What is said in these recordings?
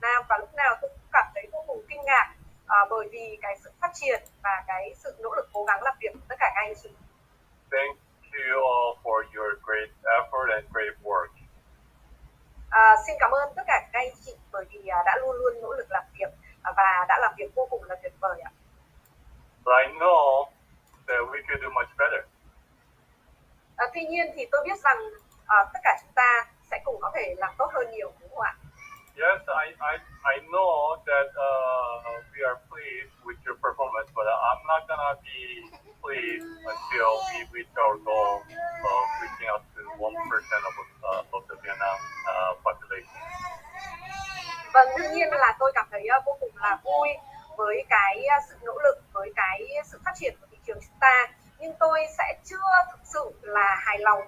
Nam, và lúc nào tôi cũng cảm thấy vô cùng kinh ngạc bởi vì cái sự phát triển và cái sự nỗ lực cố gắng làm việc của tất cả các anh chị. Thank you all for your great effort and great work. Xin cảm ơn tất cả các anh chị bởi vì đã luôn luôn nỗ lực làm việc và đã làm việc vô cùng là tuyệt vời ạ. But I know that we could do much better. Tuy nhiên thì tôi biết rằng tất cả chúng ta sẽ cùng có thể làm tốt hơn nhiều, đúng không ạ? Yes, I know that we are pleased with your performance, but I'm not gonna be pleased until we reach our goal of reaching out to 1% of the Vietnam population. Vâng, đương nhiên là tôi cảm thấy vô cùng là vui với cái sự nỗ lực, với cái sự phát triển của thị trường chúng ta, nhưng tôi sẽ chưa thực sự là hài lòng,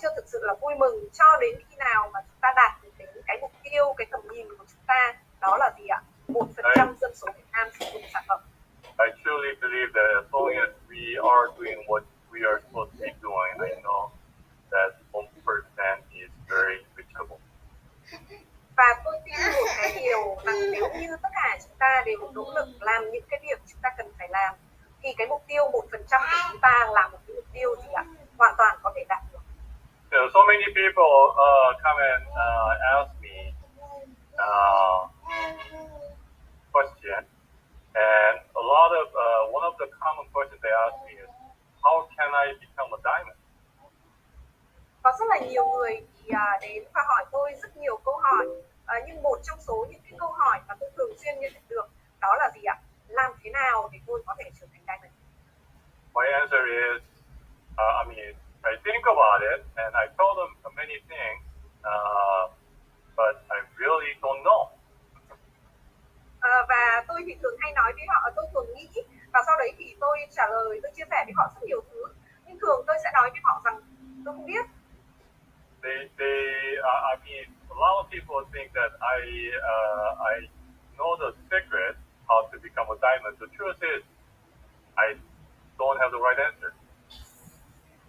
chưa thực sự là vui mừng cho đến khi nào mà chúng ta đạt được đến cái mục tiêu, cái tầm nhìn của chúng ta, đó là gì ạ? 1% dân số Việt Nam sử dụng sản phẩm. I truly believe that as long as we are doing what we are supposed to be doing, I know that 1% is very reachable. Và tôi tin một cái điều rằng nếu như tất cả chúng ta đều nỗ lực làm những cái việc chúng ta cần phải làm, thì cái mục tiêu 1% của chúng ta là một cái mục tiêu gì ạ? Hoàn toàn có thể đạt được. So many people come and ask me question, and a lot of one of the common questions they ask me is, how can I become a diamond? Có rất là nhiều người thì đến và hỏi tôi rất nhiều câu hỏi, nhưng một trong số những cái câu hỏi mà tôi thường xuyên nhận được đó là gì ạ? Làm thế nào để tôi có thể trở thành diamond? My answer is, I think about it and I told them many things, but I really don't know. Và tôi thì thường hay nói với họ, tôi thường nghĩ và sau đấy thì tôi trả lời, tôi chia sẻ với họ rất nhiều thứ, nhưng thường tôi sẽ nói với họ rằng tôi không biết. A lot of people think that I know the secret how to become a diamond. The truth is, I don't have the right answer.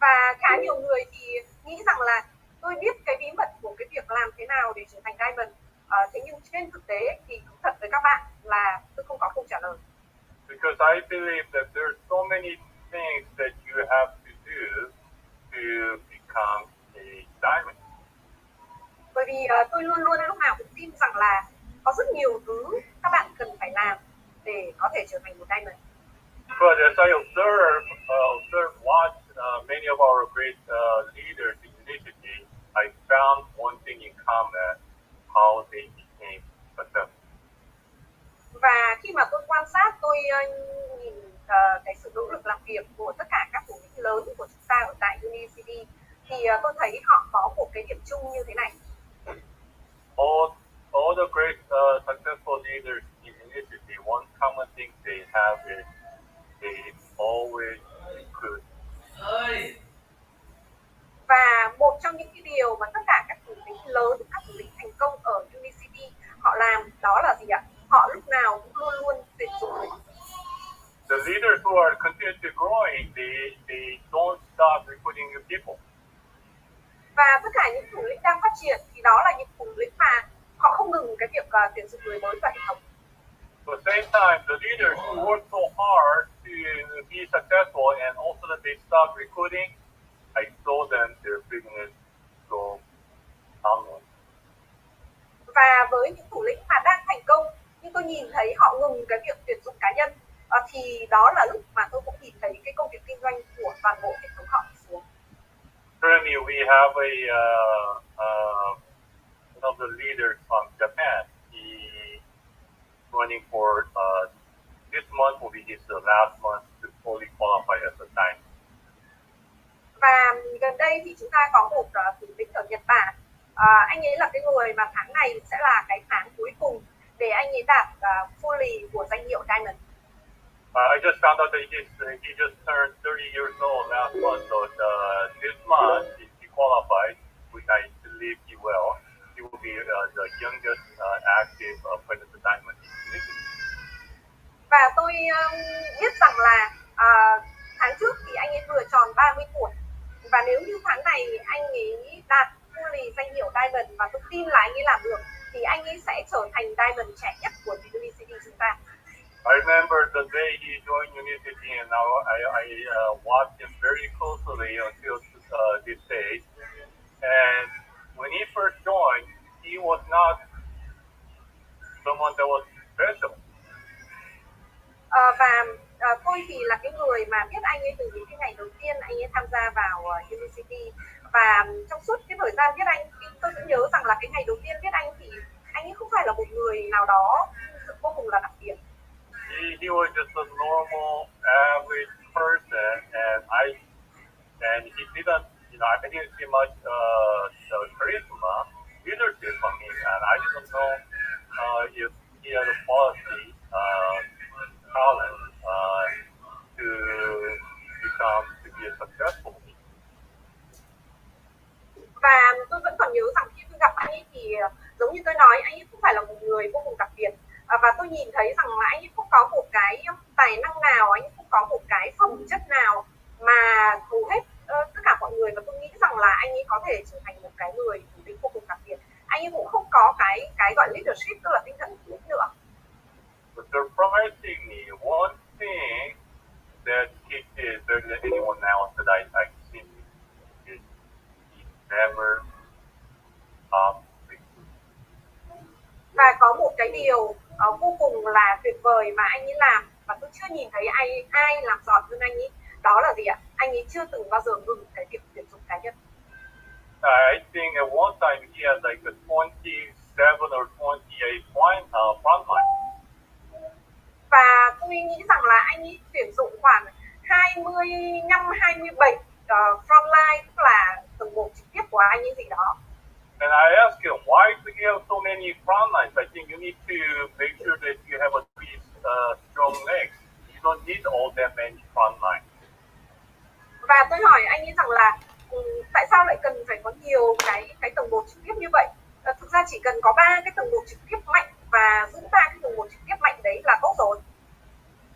Và khá nhiều người thì nghĩ rằng là tôi biết cái bí mật của cái việc làm thế nào để trở thành diamond. Thế nhưng trên thực tế thì cũng thật với các bạn là tôi không có câu trả lời. Because I believe that there's so many things that you have to do to become a diamond. Bởi vì tôi luôn luôn lúc nào cũng tin rằng là có rất nhiều thứ các bạn cần phải làm để có thể trở thành một diamond. But as I watch many of our great leaders in Unicity, I found one thing in common: how they became successful. Và khi mà tôi quan sát, tôi nhìn cái sự nỗ lực làm việc của tất cả các thủ lĩnh lớn của chúng ta ở tại Unicity, thì tôi thấy họ có một cái điểm chung như thế này. All the great successful leaders in Unicity, one common thing they have is they always recruit. Và một trong những cái điều mà tất cả các thủ lĩnh lớn, các thủ lĩnh thành công ở Unicity họ làm đó là gì ạ? Họ lúc nào cũng luôn luôn tuyển dụng người. The leaders who are continuously growing, they don't stop recruiting new people. Và tất cả những thủ lĩnh đang phát triển thì đó là những thủ lĩnh mà họ không ngừng cái việc tuyển dụng người mới vào hệ thống. At the same time, the leaders who work so hard to be successful and also that they stop recruiting, I saw them their business go downward. Và với những thủ lĩnh mà đang thành công nhưng tôi nhìn thấy họ ngừng cái việc tuyển dụng cá nhân, thì đó là lúc mà tôi cũng nhìn thấy cái công việc kinh doanh của toàn bộ hệ thống họ đi xuống. Currently, we have one of the leaders from Japan. He running for this month will be his last month to fully qualify as a diamond. Và gần đây thì chúng ta có một thủ lĩnh ở Nhật Bản. Anh ấy là cái người mà tháng này sẽ là cái tháng cuối cùng để anh ấy đạt fully của danh hiệu diamond. I just found out that he just turned 30 years old last month, so this month, if he qualifies, which I believe he will be the youngest active president diamond in Unicity. Và tôi biết rằng là tháng trước thì anh ấy vừa tròn 30 tuổi. Và nếu như tháng này anh ấy đạt fully danh hiệu diamond và tôi tin là anh ấy làm được, thì thì anh ấy sẽ trở thành diamond trẻ nhất của Unicity chúng ta. I remember the day he joined Unicity, and now I watched him very closely until this day. And when he first joined, he was not someone that was special. Tôi thì là cái người mà biết anh ấy từ những cái ngày đầu tiên anh ấy tham gia vào Unicity, và trong suốt cái thời gian biết anh, tôi vẫn nhớ rằng là cái ngày đầu tiên biết anh thì anh ấy không phải là một người nào đó vô cùng là đặc biệt. He was just a normal, average person, and he didn't, I didn't see much the charisma, leadership from him, and I didn't know if he had a quality, talent to be a successful leader. Và tôi vẫn còn nhớ rằng khi tôi gặp anh ấy thì giống như tôi nói, anh ấy không phải là một người vô cùng đặc biệt, và tôi nhìn thấy rằng là anh ấy không có một cái tài năng nào, anh ấy không có một cái phẩm chất nào mà hầu hết tất cả mọi người, và tôi nghĩ rằng là anh ấy có thể trở thành một cái người thủ lĩnh vô cùng đặc biệt. Anh ấy cũng không có cái gọi leadership, tức là tinh thần thủ lĩnh nữa. But surprisingly, one thing that he did better than anyone else that I've seen is he never Và có một cái điều vô cùng là tuyệt vời mà anh ấy làm và tôi chưa nhìn thấy ai làm giỏi hơn anh ấy, đó là gì ạ? Anh ấy chưa từng bao giờ ngừng cái việc tuyển dụng cá nhân. I think at one time he had like a 27 or 28 frontline. Và tôi nghĩ rằng là anh ấy tuyển dụng khoảng 25, 27 frontline, tức là tầng 1 trực tiếp của anh ấy gì đó. And I asked him, why do you have so many frontlines? I think you need to make sure that you have at least strong legs. You don't need all that many frontlines. Và tôi hỏi anh ấy rằng là tại sao lại cần phải có nhiều cái tầng 1 trực tiếp như vậy? Thực ra chỉ cần có 3 cái tầng 1 trực tiếp mạnh và giữ 3 cái tầng 1 trực tiếp mạnh đấy là tốt rồi.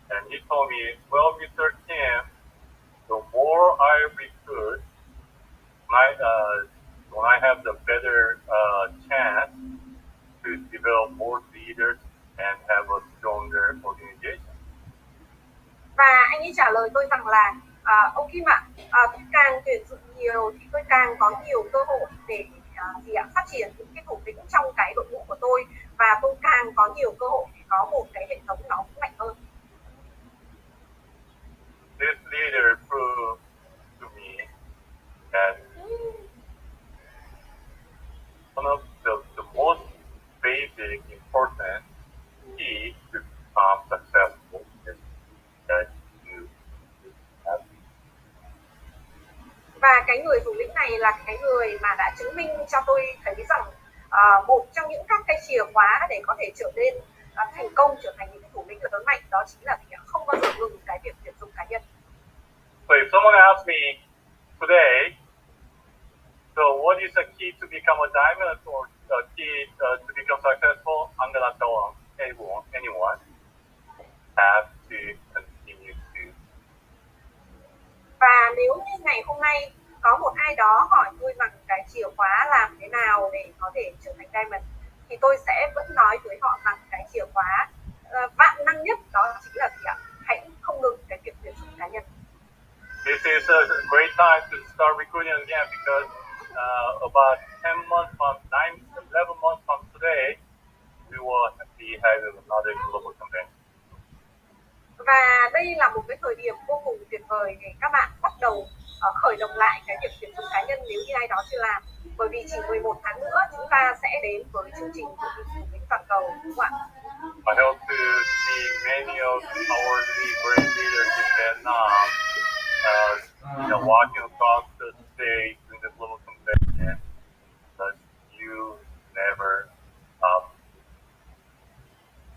And he told me, well, Mr. Kim, the more I recruit, when I have the better chance to develop more leaders and have a stronger organization. Và anh ấy trả lời tôi rằng là ông Kim ạ, tôi càng tuyển dụng nhiều thì tôi càng có nhiều cơ hội để phát triển những cái thủ lĩnh trong cái đội ngũ của tôi, và tôi càng có nhiều cơ hội để có một cái hệ thống nó mạnh hơn. This leader proved to me that one of the most basic, important key to become successful is that you have. Và cái người thủ lĩnh này là cái người mà đã chứng minh cho tôi thấy rằng một trong những các cái chìa khóa để có thể trở nên thành công, trở thành những cái thủ lĩnh lớn mạnh, đó chính là không bao giờ ngừng cái việc tuyển dụng cá nhân. So if someone asks me today, so what is the key to become a diamond or the key to become successful? I'm gonna tell anyone have to continue to. Và nếu như ngày hôm nay có một ai đó hỏi tôi rằng cái chìa khóa làm thế nào để có thể trở thành diamond, thì tôi sẽ vẫn nói với họ rằng cái chìa khóa vạn năng nhất đó chính là gì ạ? Hãy không ngừng cái việc tuyển dụng cá nhân. This is a great time to start recruiting again because about 10 months from 11 months from today, we will be having another global convention. Và đây là một cái thời điểm vô cùng tuyệt vời để các bạn bắt đầu khởi động lại cái việc tuyển dụng cá nhân nếu như ai đó chưa làm. Bởi vì chỉ 11 tháng nữa chúng ta sẽ đến với chương trình của thủ lĩnh toàn cầu, đúng không ạ? I hope to see many of our great leaders in Vietnam walking across the stage in the global convention, but you never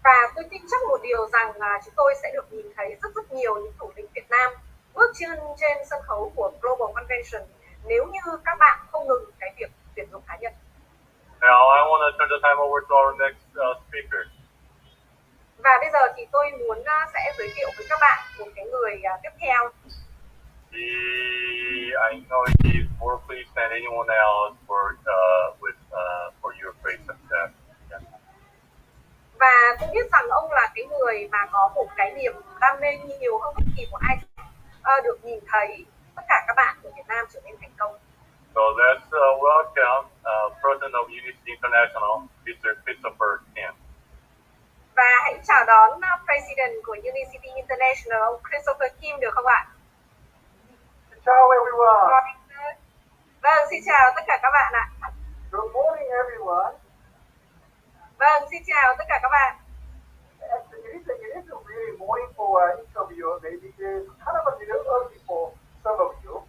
Và tôi tin chắc một điều rằng chúng tôi sẽ được nhìn thấy rất nhiều những thủ lĩnh Việt Nam bước trên sân khấu của Global Convention nếu như các bạn không ngừng cái việc tuyển dụng cá nhân. Now I want to turn the time over to our next speaker. Và bây giờ thì tôi muốn sẽ giới thiệu với các bạn một cái người tiếp theo. I know he's more pleased than anyone else for your great success. Yeah. tôi biết rằng ông là cái người mà có một cái niềm đam mê nhiều hơn bất kỳ một ai được nhìn thấy tất cả các bạn ở Việt Nam trở nên thành công. So let's welcome President of Unicity International, Mr. Christopher Kim. Và hãy chào đón President của Unicity International, ông Christopher Kim được không ạ? Ciao everyone. Vâng, xin chào tất cả các bạn ạ. Good morning everyone. Vâng, xin chào tất cả các bạn. It is a really morning for each of you. Maybe it's kind of a little early for some of you.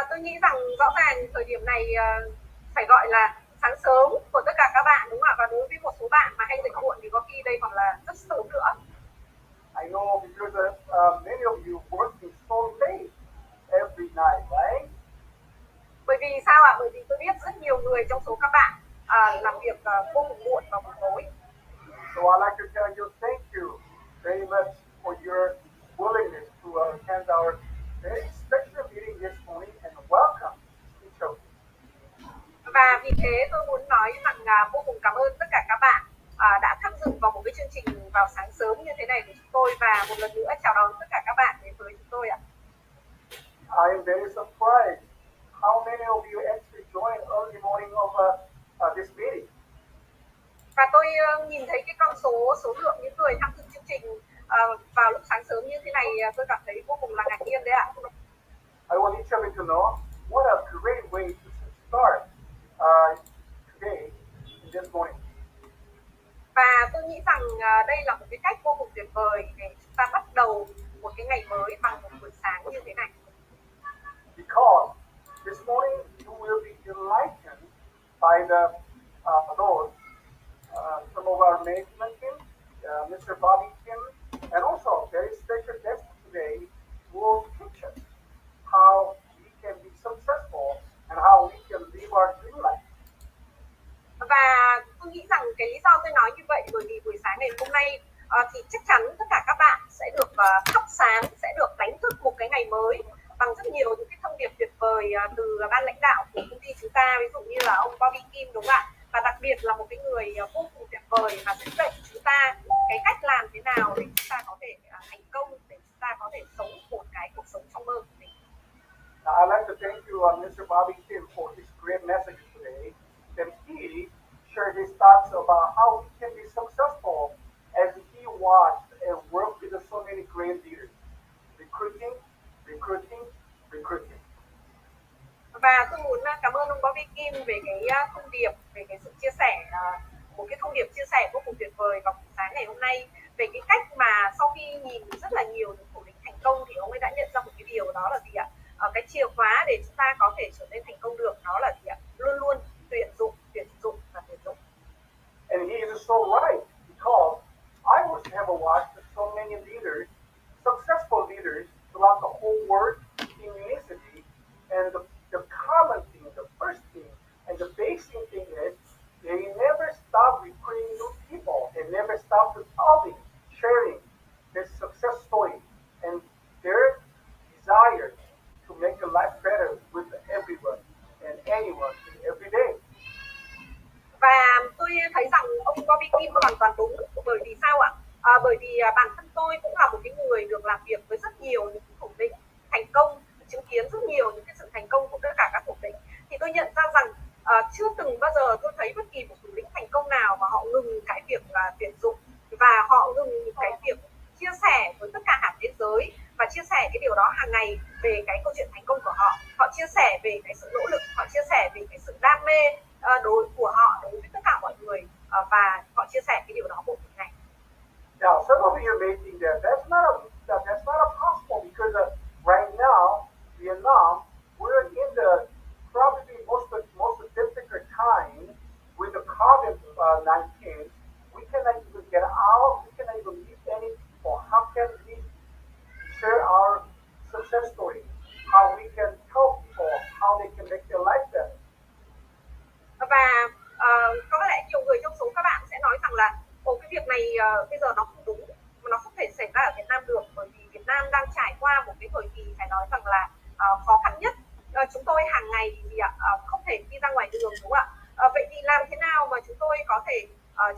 Tôi nghĩ rằng rõ ràng thời điểm này phải gọi là sáng sớm của tất cả các bạn đúng không ạ? Và đối với một số bạn mà hay dậy muộn thì có khi đây còn là rất sớm nữa. I know because many of you working so late every night, right? Bởi vì sao ạ? Bởi vì tôi biết rất nhiều người trong số các bạn làm việc vô cùng muộn vào buổi tối. So I'd like to tell you thank you very much for your willingness to attend our very special meeting this morning and welcome each of you. Và vì thế tôi muốn nói rằng vô cùng cảm ơn tất cả các bạn đã tham dự vào một cái chương trình vào sáng sớm như thế này của chúng tôi, và một lần nữa chào đón tất cả các bạn đến với chúng tôi ạ. I am very surprised how many of you actually joined early morning of this meeting. Và tôi nhìn thấy cái con số lượng những người tham dự chương trình vào lúc sáng sớm như thế này, tôi cảm thấy vô cùng là ngạc nhiên đấy ạ. I want each of you to know what a great way to start today, this morning. Và tôi nghĩ rằng đây là một cái cách vô cùng tuyệt vời để chúng ta bắt đầu một cái ngày mới bằng một buổi sáng như thế này. Because this morning you will be enlightened by the Lord, some of our management team, Mr. Bobby Kim, and also very special guest today will teach us how we can be successful and how we can live our dream life. Và tôi nghĩ rằng cái lý do tôi nói như vậy bởi vì buổi sáng ngày hôm nay thì chắc chắn tất cả các bạn sẽ được thắp sáng, sẽ được đánh thức một cái ngày mới bằng rất nhiều những cái thông điệp tuyệt vời từ ban lãnh đạo của công ty chúng ta, ví dụ như là ông Bobby Kim đúng không ạ? Và đặc biệt là một cái người vô cùng tuyệt vời mà sẽ dạy chúng ta cái cách làm thế nào để chúng ta có thể thành công, để chúng ta có thể sống một cái cuộc sống trong mơ của mình. Now, I'd like to thank you, Mr. Bobby Kim, for his great message today. That he shared his thoughts about how we can be successful as he watched and worked with so many great leaders. Recruiting. Và tôi muốn cảm ơn ông Bobby Kim về cái thông điệp, về cái sự chia sẻ, một cái thông điệp chia sẻ vô cùng tuyệt vời vào buổi sáng ngày hôm nay, về cái cách mà sau khi nhìn rất là nhiều những thủ lĩnh thành công thì ông ấy đã nhận ra một cái điều, đó là gì ạ? Cái chìa khóa để chúng ta có thể trở nên thành công được đó là gì ạ? Luôn luôn tuyển dụng và tuyển dụng. And he is so right, because I have watched so many leaders, successful leaders throughout the whole world in Unicity, and the common thing, the first thing, and the basic thing is they never stop recruiting new people. They never stop telling, sharing their success story and their desire to make your life better with everyone and anyone every day. Và tôi thấy rằng ông Bobby Kim hoàn toàn đúng, bởi vì sao ạ? Bởi vì bản thân tôi cũng là một cái người được làm việc với rất nhiều những thủ lĩnh thành công, chứng kiến rất nhiều những cái sự thành công của tất cả các thủ lĩnh, thì tôi nhận ra rằng chưa từng bao giờ tôi thấy bất kỳ một thủ lĩnh thành công nào mà họ ngừng cái việc tuyển dụng, và họ ngừng cái việc chia sẻ với tất cả thế giới và chia sẻ cái điều đó hàng ngày về cái câu chuyện thành công của họ. Họ chia sẻ về cái sự nỗ lực, họ chia sẻ về cái sự đam mê của họ đối với tất cả mọi người, và họ chia sẻ cái điều đó mỗi ngày. Now, some of you may think that that's not possible because right now, Vietnam, we're in the probably most difficult time with the COVID-19. We cannot even get out. We cannot even meet any people. How can we share our success story? How we can help people? How they can make their life better? Và có lẽ nhiều người trong số các bạn sẽ nói rằng là cái việc này bây giờ nó không đúng, nó không thể xảy ra ở Việt Nam được, bởi vì Việt Nam đang trải qua một cái thời kỳ phải nói rằng là khó khăn nhất. Chúng tôi hàng ngày thì không thể đi ra ngoài đường đúng không ạ? Vậy thì làm thế nào mà chúng tôi có thể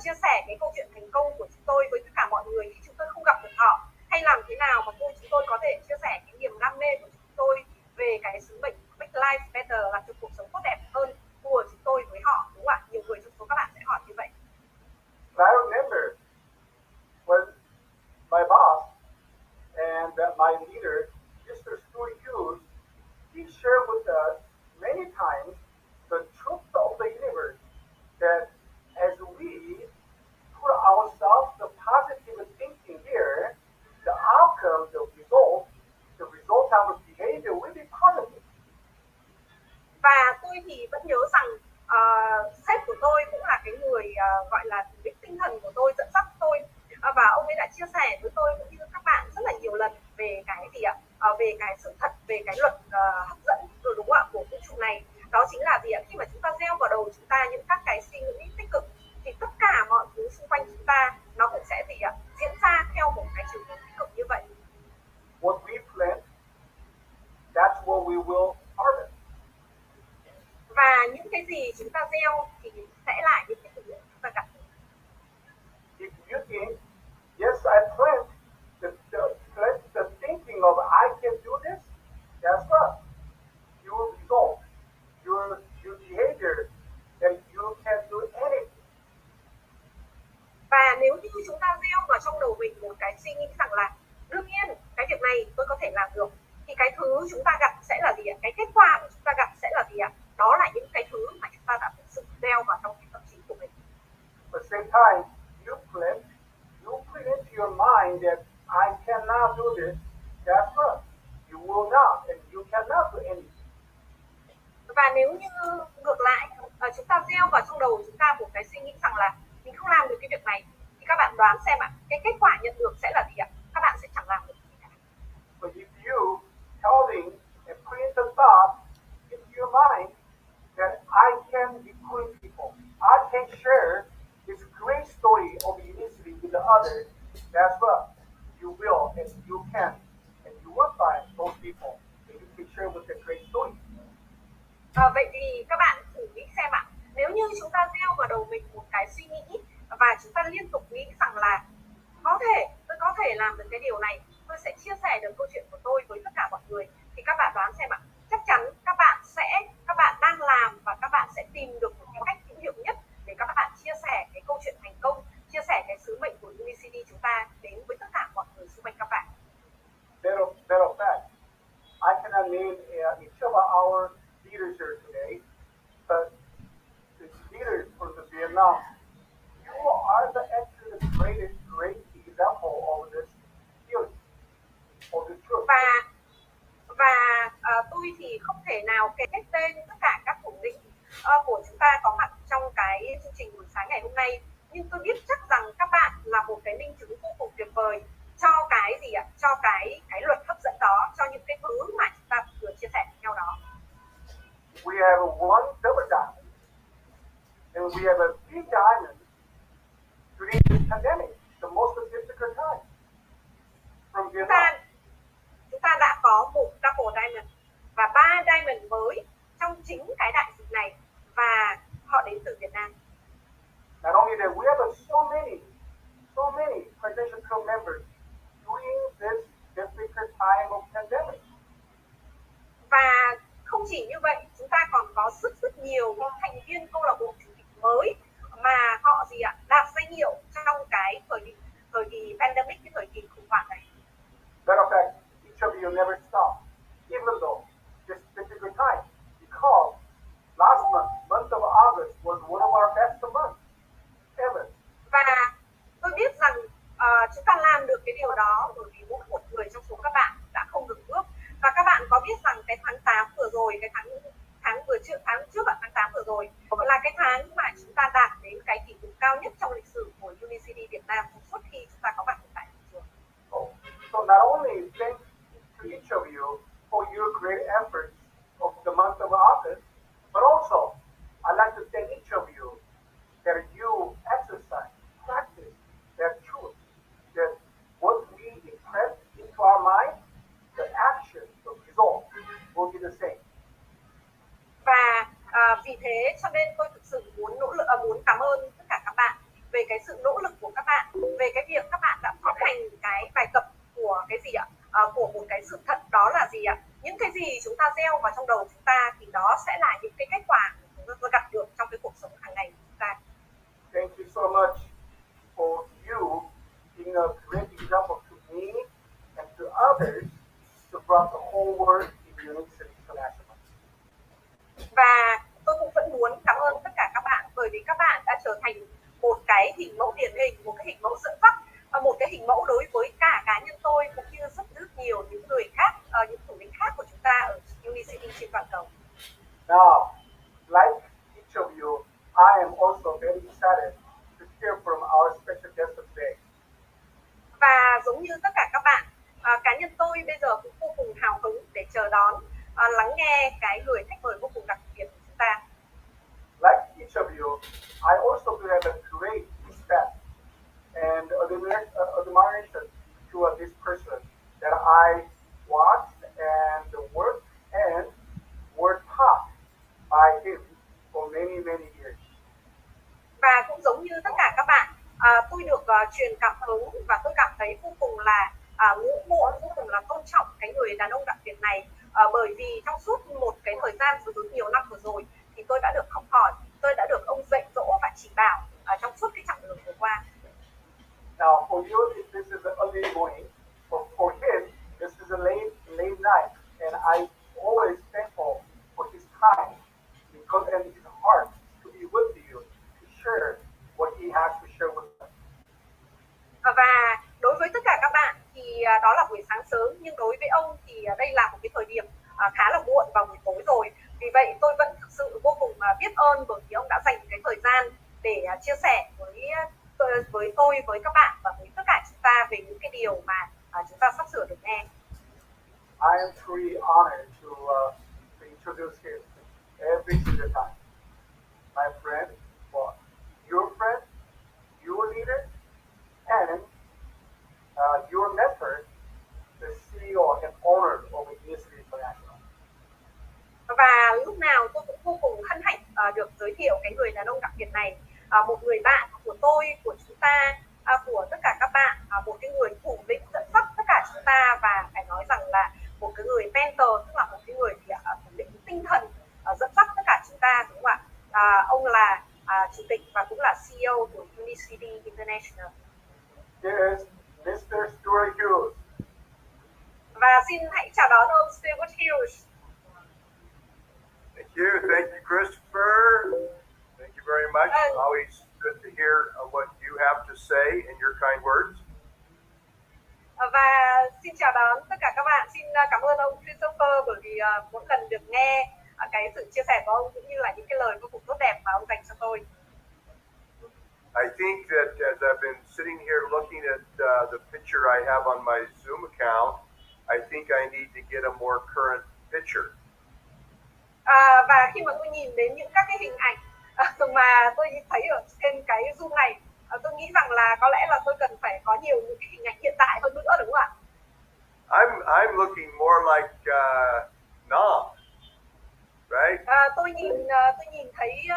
chia sẻ cái câu chuyện thành công của chúng tôi với tất cả mọi người khi chúng tôi không gặp được họ, hay làm thế nào mà chúng tôi có thể chia sẻ cái niềm đam mê của chúng tôi về cái sứ mệnh Make Life Better, làm cho cuộc sống tốt đẹp hơn của chúng tôi với họ, đúng không ạ? Nhiều người trong số các bạn sẽ hỏi như vậy. I remember when my boss and my leader, Mr. Stewart Hughes, he shared with us many times the truth of the universe, that as we put ourselves the positive thinking here, the outcome, the result of our behavior will be positive. Và tôi thì vẫn nhớ rằng sếp của tôi cũng là cái người gọi là cái tinh thần của tôi, dẫn dắt tôi, và ông ấy đã chia sẻ với tôi cũng như các bạn rất là nhiều lần về cái gì ạ, về cái sự thật, về cái luật hấp dẫn, rồi đúng không ạ, của vũ trụ này. Đó chính là gì ạ, khi mà chúng ta gieo vào đầu chúng ta những các cái suy nghĩ tích cực thì tất cả mọi thứ xung quanh chúng ta nó cũng sẽ gì ạ, diễn ra theo một cái chiều hướng tích cực như vậy. What we plant, that's what we will harvest. Và những cái gì chúng ta gieo thì sẽ là những cái thứ chúng ta gặt. If you think, yes, I plant the thinking of I can do this, guess what? You will result your behavior that you can do anything. Và nếu như chúng ta gieo vào trong đầu mình một cái suy nghĩ rằng là đương nhiên cái việc này tôi có thể làm được, thì cái thứ chúng ta gặt sẽ là gì ạ? Cái kết quả của chúng ta gặt sẽ là gì ạ? Đó là những cái thứ mà chúng ta đã thực sự gieo vào trong cái tâm trí của mình. At the same time, you put into your mind that I cannot do this, guess what? You will not, and you cannot do anything. Và nếu như ngược lại, chúng ta gieo vào trong đầu chúng ta một cái suy nghĩ rằng là mình không làm được cái việc này, thì các bạn đoán xem ạ, cái kết quả nhận được sẽ là gì ạ? Các bạn sẽ chẳng làm được gì cả. But if you telling and putting the thought into your mind that I can include people, I can share this great story of unicity with the others, that's what you will and you can, and you will find those people that you can share with the great story. Vậy thì các bạn thử nghĩ xem ạ, nếu như chúng ta gieo vào đầu mình một cái suy nghĩ và chúng ta liên tục nghĩ rằng là tôi có thể làm được cái điều này, tôi sẽ chia sẻ được câu chuyện của tôi với tất cả mọi người, thì các bạn đoán xem ạ, chắc chắn các bạn đang làm và các bạn sẽ tìm được một cái cách hữu hiệu nhất để các bạn chia sẻ cái câu chuyện thành công, chia sẻ cái sứ mệnh của Unicity chúng ta đến với tất cả mọi người xung quanh các bạn. Matter of fact, I cannot name each of our leaders here today, but the leaders from the Vietnam, you are actually the great example of this feeling, of this truth. Và tôi thì không thể nào kể hết tên tất cả các thủ lĩnh của chúng ta có mặt trong cái chương trình buổi sáng ngày hôm nay, nhưng tôi biết chắc rằng các bạn là một cái minh chứng vô cùng tuyệt vời cho cái gì ạ? Cho cái luật hấp dẫn đó, cho những cái thứ mà chúng ta vừa chia sẻ với nhau đó. We have one double diamond, and we have a big diamond during this pandemic, the most difficult time from Vietnam. Chúng ta đã có một double diamond và 3 diamond mới trong chính cái đại dịch này, và họ đến từ Việt Nam. Not only that, we have so many potential club members during this difficult time of pandemic. Và không chỉ như vậy, chúng ta còn có rất nhiều những thành viên câu lạc bộ chủ tịch mới mà họ gì ạ, đạt danh hiệu trong cái thời kỳ pandemic, cái thời kỳ khủng hoảng này. Matter of fact, each of you never stop, even though this difficult time, because last month of August was one of our best months ever. Và tôi biết rằng chúng ta làm được cái điều đó bởi vì mỗi một người trong số các bạn đã không ngừng bước. Và các bạn có biết rằng cái tháng 8 vừa rồi, cái tháng trước và tháng 8 vừa rồi là cái tháng mà chúng ta đạt đến cái kỷ lục cao nhất trong lịch sử của Unicity Việt Nam suốt khi chúng ta có mặt tại thị trường. So not only thank to each of you for your great efforts of the month of August, but also I'd like to thank each of you that you exercise, practice that truth, that what we impress into our mind, the action, the result will be the same. Và vì thế cho nên tôi thực sự muốn muốn cảm ơn tất cả các bạn về cái của các bạn về cái việc các bạn đã thực hành cái bài tập của cái gì ạ? Của một cái sự thật đó là gì ạ? Những cái gì chúng ta gieo vào trong đầu chúng ta thì đó sẽ là những cái kết quả chúng ta đạt được trong cái cuộc sống hàng ngày của chúng ta. Thank you so much for you being a great example to me and to others to brought the whole world in Unicity International. Và tôi cũng vẫn muốn cảm ơn tất cả các bạn bởi vì các bạn đã trở thành một cái hình mẫu điển hình, một cái hình mẫu dẫn dắt, một cái hình mẫu đối với cả cá nhân tôi cũng như rất nhiều những người khác, những thủ lĩnh khác của chúng ta ở Unicity trên toàn cầu. Now, like each of you, I am also very excited to hear from our special guest of today. Và giống như tất cả các bạn, cá nhân tôi bây giờ cũng vô cùng hào hứng để chờ đón, lắng nghe cái người khách mời vô cùng đặc biệt của chúng ta. Like each of you, I also do have a great respect and admiration to this person that I watched and were taught by him for many years. Và cũng giống như tất cả các bạn, tôi được truyền cảm hứng và tôi cảm thấy vô cùng là ngưỡng mộ, vô cùng là tôn trọng cái người đàn ông đặc biệt này, bởi vì trong suốt một cái thời gian rất nhiều năm vừa rồi thì tôi đã được học hỏi, tôi đã được ông dạy dỗ và chỉ bảo trong suốt cái chặng đường vừa qua. Now, for you, this is an early morning, but for him, this is a late night, and I'm always thankful for his time because and his heart to be with you to share what he has to share with us. Và đối với tất cả các bạn thì đó là buổi sáng sớm, nhưng đối với ông thì đây là một cái thời điểm khá là muộn vào buổi tối rồi. Vì vậy tôi vẫn thực sự vô cùng biết ơn bởi vì ông đã dành cái thời gian để chia sẻ với tôi, với các bạn và với tất cả chúng ta về những cái điều mà chúng ta sắp sửa được nghe. I am truly honored to introduce him every single time. My friend, well, your friend, your leader, and your mentor, the CEO and owner of Unicity International. Và lúc nào tôi cũng vô cùng hân hạnh được giới thiệu cái người đàn ông đặc biệt này, một người bạn của tôi, của chúng ta, của tất cả các bạn, một cái người thủ lĩnh dẫn dắt tất cả chúng ta, và phải nói rằng là một cái người mentor, tức là một cái người thủ lĩnh tinh thần dẫn dắt tất cả chúng ta, đúng không ạ? Ông là chủ tịch và cũng là CEO của Unicity International. Yes, Mr. Stewart Hughes. Và xin hãy chào đón ông Stewart Hughes. Thank you, Christopher. Thank you very much. Always good to hear what you have to say and your kind words. Và xin chào đón tất cả các bạn. Xin cảm ơn ông Christopher bởi vì mỗi lần được nghe cái sự chia sẻ của ông cũng như là những cái lời vô cùng tốt đẹp mà ông dành cho tôi. I think that as I've been sitting here looking at the picture I have on my Zoom account, I think I need to get a more current picture. Và khi mà tôi nhìn đến những các cái hình ảnh mà tôi thấy ở trên cái Zoom này, tôi nghĩ rằng là có lẽ là tôi cần phải có nhiều những cái hình ảnh hiện tại hơn nữa, đúng không ạ? I'm looking more like Nam, right? Tôi nhìn thấy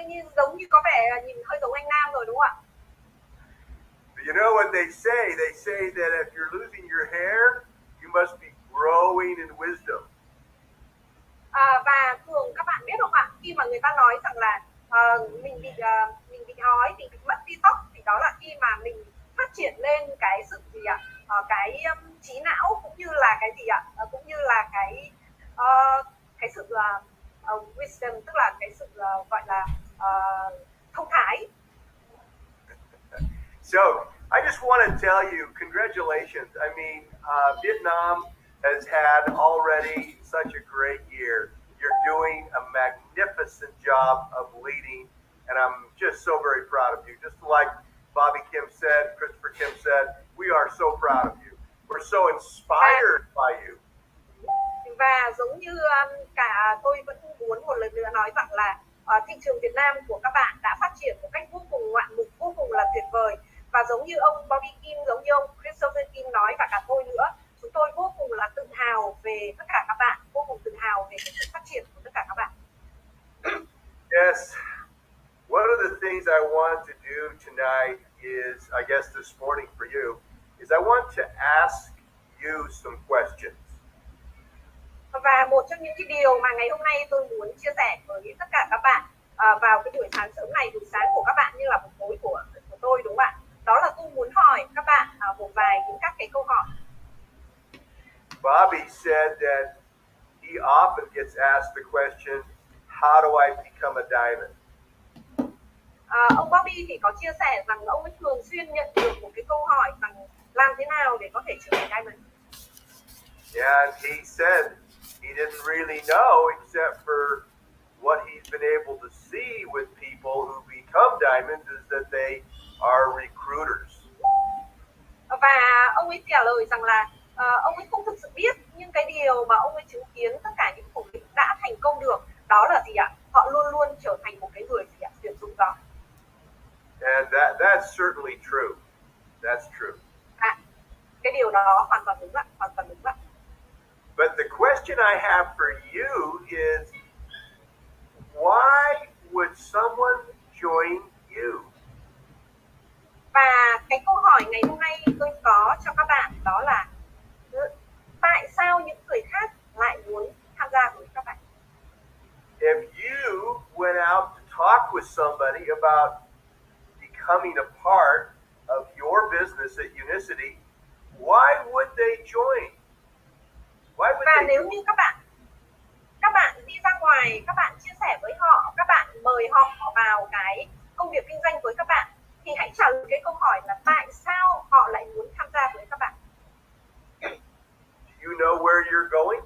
như giống như có vẻ nhìn hơi giống anh Nam rồi, đúng không ạ? You know what they say? They say that if you're losing your hair, you must be growing in wisdom. Và thường các bạn biết không ạ, khi mà người ta nói rằng là mình bị hói, mình bị mất đi tóc, thì đó là khi mà mình phát triển lên cái sự gì ạ, cái trí não cũng như là cái gì ạ, cũng như là cái sự wisdom, tức là cái sự gọi là thông thái. So I just want to tell you, congratulations. I mean, Vietnam has had already such a great year. You're doing a magnificent job of leading, and I'm just so very proud of you. Just like Bobby Kim said, Christopher Kim said, we are so proud of you. We're so inspired by you. Và giống như cả tôi vẫn muốn một lần nữa nói rằng là thị trường Việt Nam của các bạn đã phát triển một cách vô cùng ngoạn mục, vô cùng là tuyệt vời. Và giống như ông Bobby Kim, giống như ông Christopher Kim nói và cả tôi nữa, chúng tôi vô cùng là tự hào về tất cả các bạn, vô cùng tự hào về cái sự phát triển của tất cả các bạn. Yes. One of the things I want to do tonight is, I guess this morning for you, is I want to ask you some questions. Và một trong những cái điều mà ngày hôm nay tôi muốn chia sẻ với tất cả các bạn vào cái buổi sáng sớm này, buổi sáng của các bạn như là một tối của tôi, đúng không ạ? Đó là tôi muốn hỏi các bạn một vài những các cái câu hỏi. Bobby said that he often gets asked the question, how do I become a diamond? Ông Bobby thì có chia sẻ rằng ông ấy thường xuyên nhận được một cái câu hỏi rằng làm thế nào để có thể trở thành diamond. And he said he didn't really know except for what he's been able to see with people who become diamonds is that they are recruiters. Và ông ấy trả lời rằng là ông ấy không thực sự biết, nhưng cái điều mà ông ấy chứng kiến tất cả những thủ lĩnh đã thành công được đó là gì ạ? Họ luôn luôn trở thành một cái người gì ạ? Tuyển dụng đó. And that's certainly true. That's true. Cái điều đó hoàn toàn đúng ạ, hoàn toàn đúng ạ. But the question I have for you is, why would someone join you? Và cái câu hỏi ngày hôm nay tôi có cho các bạn đó là tại sao những người khác lại muốn tham gia với các bạn? If you went out to talk with somebody about becoming a part of your business at Unicity, why would they join? Why would Và they nếu như các bạn đi ra ngoài, các bạn chia sẻ với họ, các bạn mời họ vào cái công việc kinh doanh với các bạn, thì hãy trả lời cái câu hỏi là tại sao họ lại muốn tham gia với các bạn. Do you know where you're going?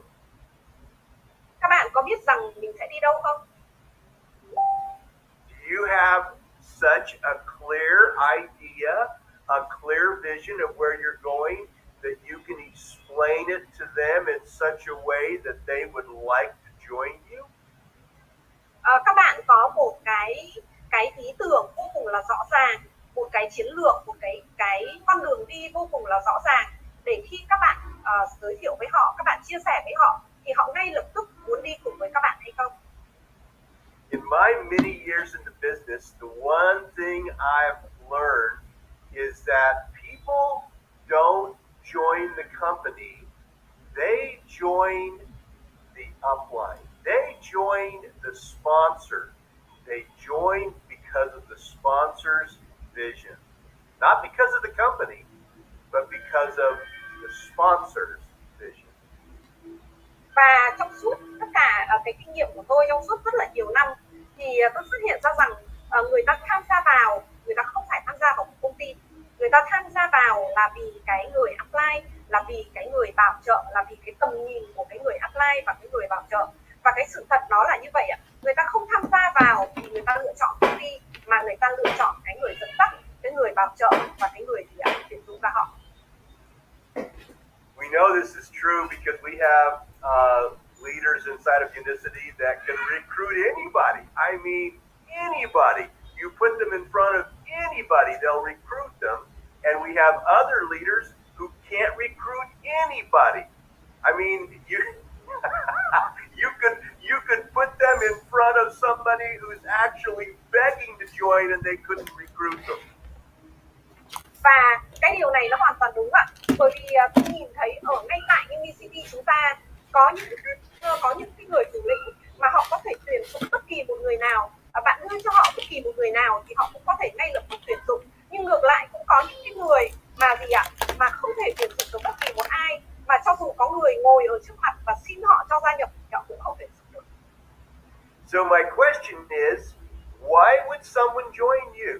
Các bạn có biết rằng mình sẽ đi đâu không? Do you have such a clear idea, a clear vision of where you're going that you can explain it to them in such a way that they would like to join you? Các bạn có một cái ý tưởng vô cùng là rõ ràng, một cái chiến lược, một cái con đường đi vô cùng là rõ ràng để khi các bạn giới thiệu với họ, các bạn chia sẻ với họ thì họ ngay lập tức muốn đi cùng với các bạn hay không? In my many years in the business, the one thing I've learned is that people don't join the company, they join the upline. They join the sponsor. They join because of the sponsor's vision. Not because of the company, but because of the sponsor's vision. Và trong suốt tất cả cái kinh nghiệm của tôi trong suốt rất là nhiều năm thì tôi phát hiện ra rằng người ta tham gia vào, người ta không phải tham gia vào một công ty, người ta tham gia vào là vì cái người apply, là vì cái người bảo trợ, là vì cái tầm nhìn của cái người apply và cái người bảo trợ. Và cái sự thật đó là như vậy ạ, người ta không tham gia vào vì người ta lựa chọn công ty, mà người ta lựa chọn cái người dẫn dắt, cái người bảo trợ và cái người gì ạ, tuyển dụng ra họ. We know this is true because we have leaders inside of Unicity that can recruit anybody. I mean, anybody. You put them in front of anybody, they'll recruit them. And we have other leaders who can't recruit anybody. I mean, you could put them in front of somebody who's actually begging to join and they couldn't recruit them. Và cái điều này nó hoàn toàn đúng ạ, bởi vì tôi nhìn thấy ở ngay tại Unicity chúng ta có những cái người chủ lĩnh mà họ có thể tuyển dụng bất kỳ một người nào, bạn đưa cho họ bất kỳ một người nào thì họ cũng có thể ngay lập tức tuyển dụng. Nhưng ngược lại cũng có những cái người mà gì ạ, mà không thể tuyển dụng được bất kỳ một ai, mà cho dù có người ngồi ở trước mặt và xin họ cho gia nhập thì họ cũng không tuyển dụng được. So my question is, why would someone join you?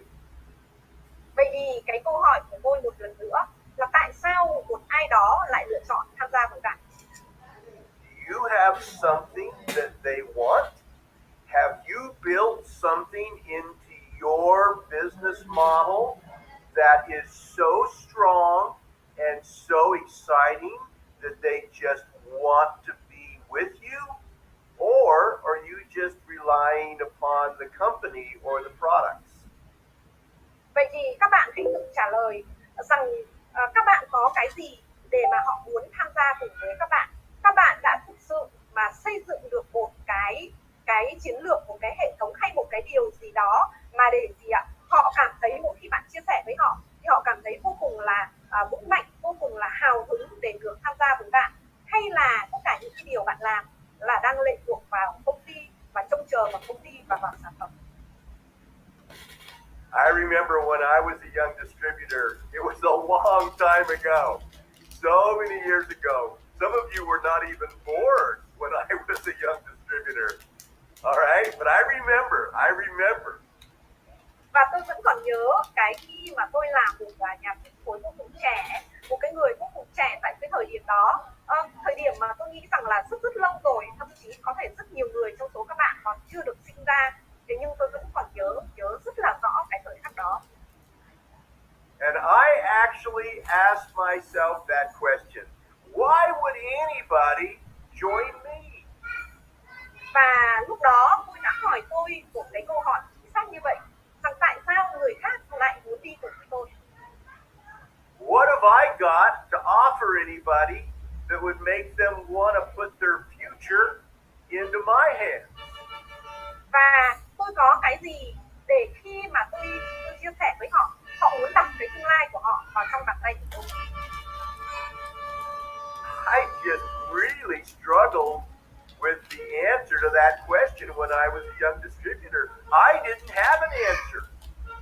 Vậy thì cái câu hỏi của tôi một lần nữa là tại sao một ai đó lại lựa chọn tham gia với bạn? Do you have something that they want? Have you built something into your business model that is so strong and so exciting that they just want to be with you? Or are you just relying upon the company or the products? Vậy thì các bạn hãy tự trả lời rằng các bạn có cái gì để mà họ muốn tham gia cùng với các bạn. Các bạn đã thực sự mà xây dựng được một cái chiến lược, một cái hệ thống hay một cái điều gì đó mà để gì ạ? Họ cảm thấy một khi bạn chia sẻ với họ was a young distributor. It was a long time ago. So many years ago. Some of you were not even born when I was a young distributor. All right, but I remember. Và tôi vẫn còn nhớ cái khi mà tôi làm một nhà phân phối vô cùng trẻ, một cái người vô cùng trẻ tại cái thời điểm đó, thời điểm mà tôi nghĩ rằng là rất lâu rồi, thậm chí có thể rất nhiều người trong số các bạn còn chưa được sinh ra, thế nhưng tôi vẫn còn nhớ rất là rõ cái thời khắc đó. And I actually asked myself that question. Why would anybody join me? Và lúc đó tôi đã hỏi tôi một cái câu hỏi chính xác như vậy, rằng tại sao người khác lại muốn đi cùng với tôi? What have I got to offer anybody that would make them want to put their future into my hands? Và tôi có cái gì để khi mà tôi chia sẻ với họ, họ muốn đặt cái tương lai của họ vào trong bàn tay của tôi? I just really struggled with the answer to that question when I was a young distributor. I didn't have an answer.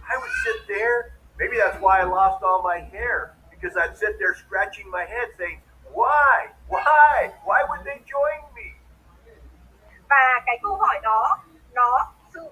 I would sit there. Maybe that's why I lost all my hair, because I'd sit there scratching my head saying, why would they join me? Và cái câu hỏi đó nó sự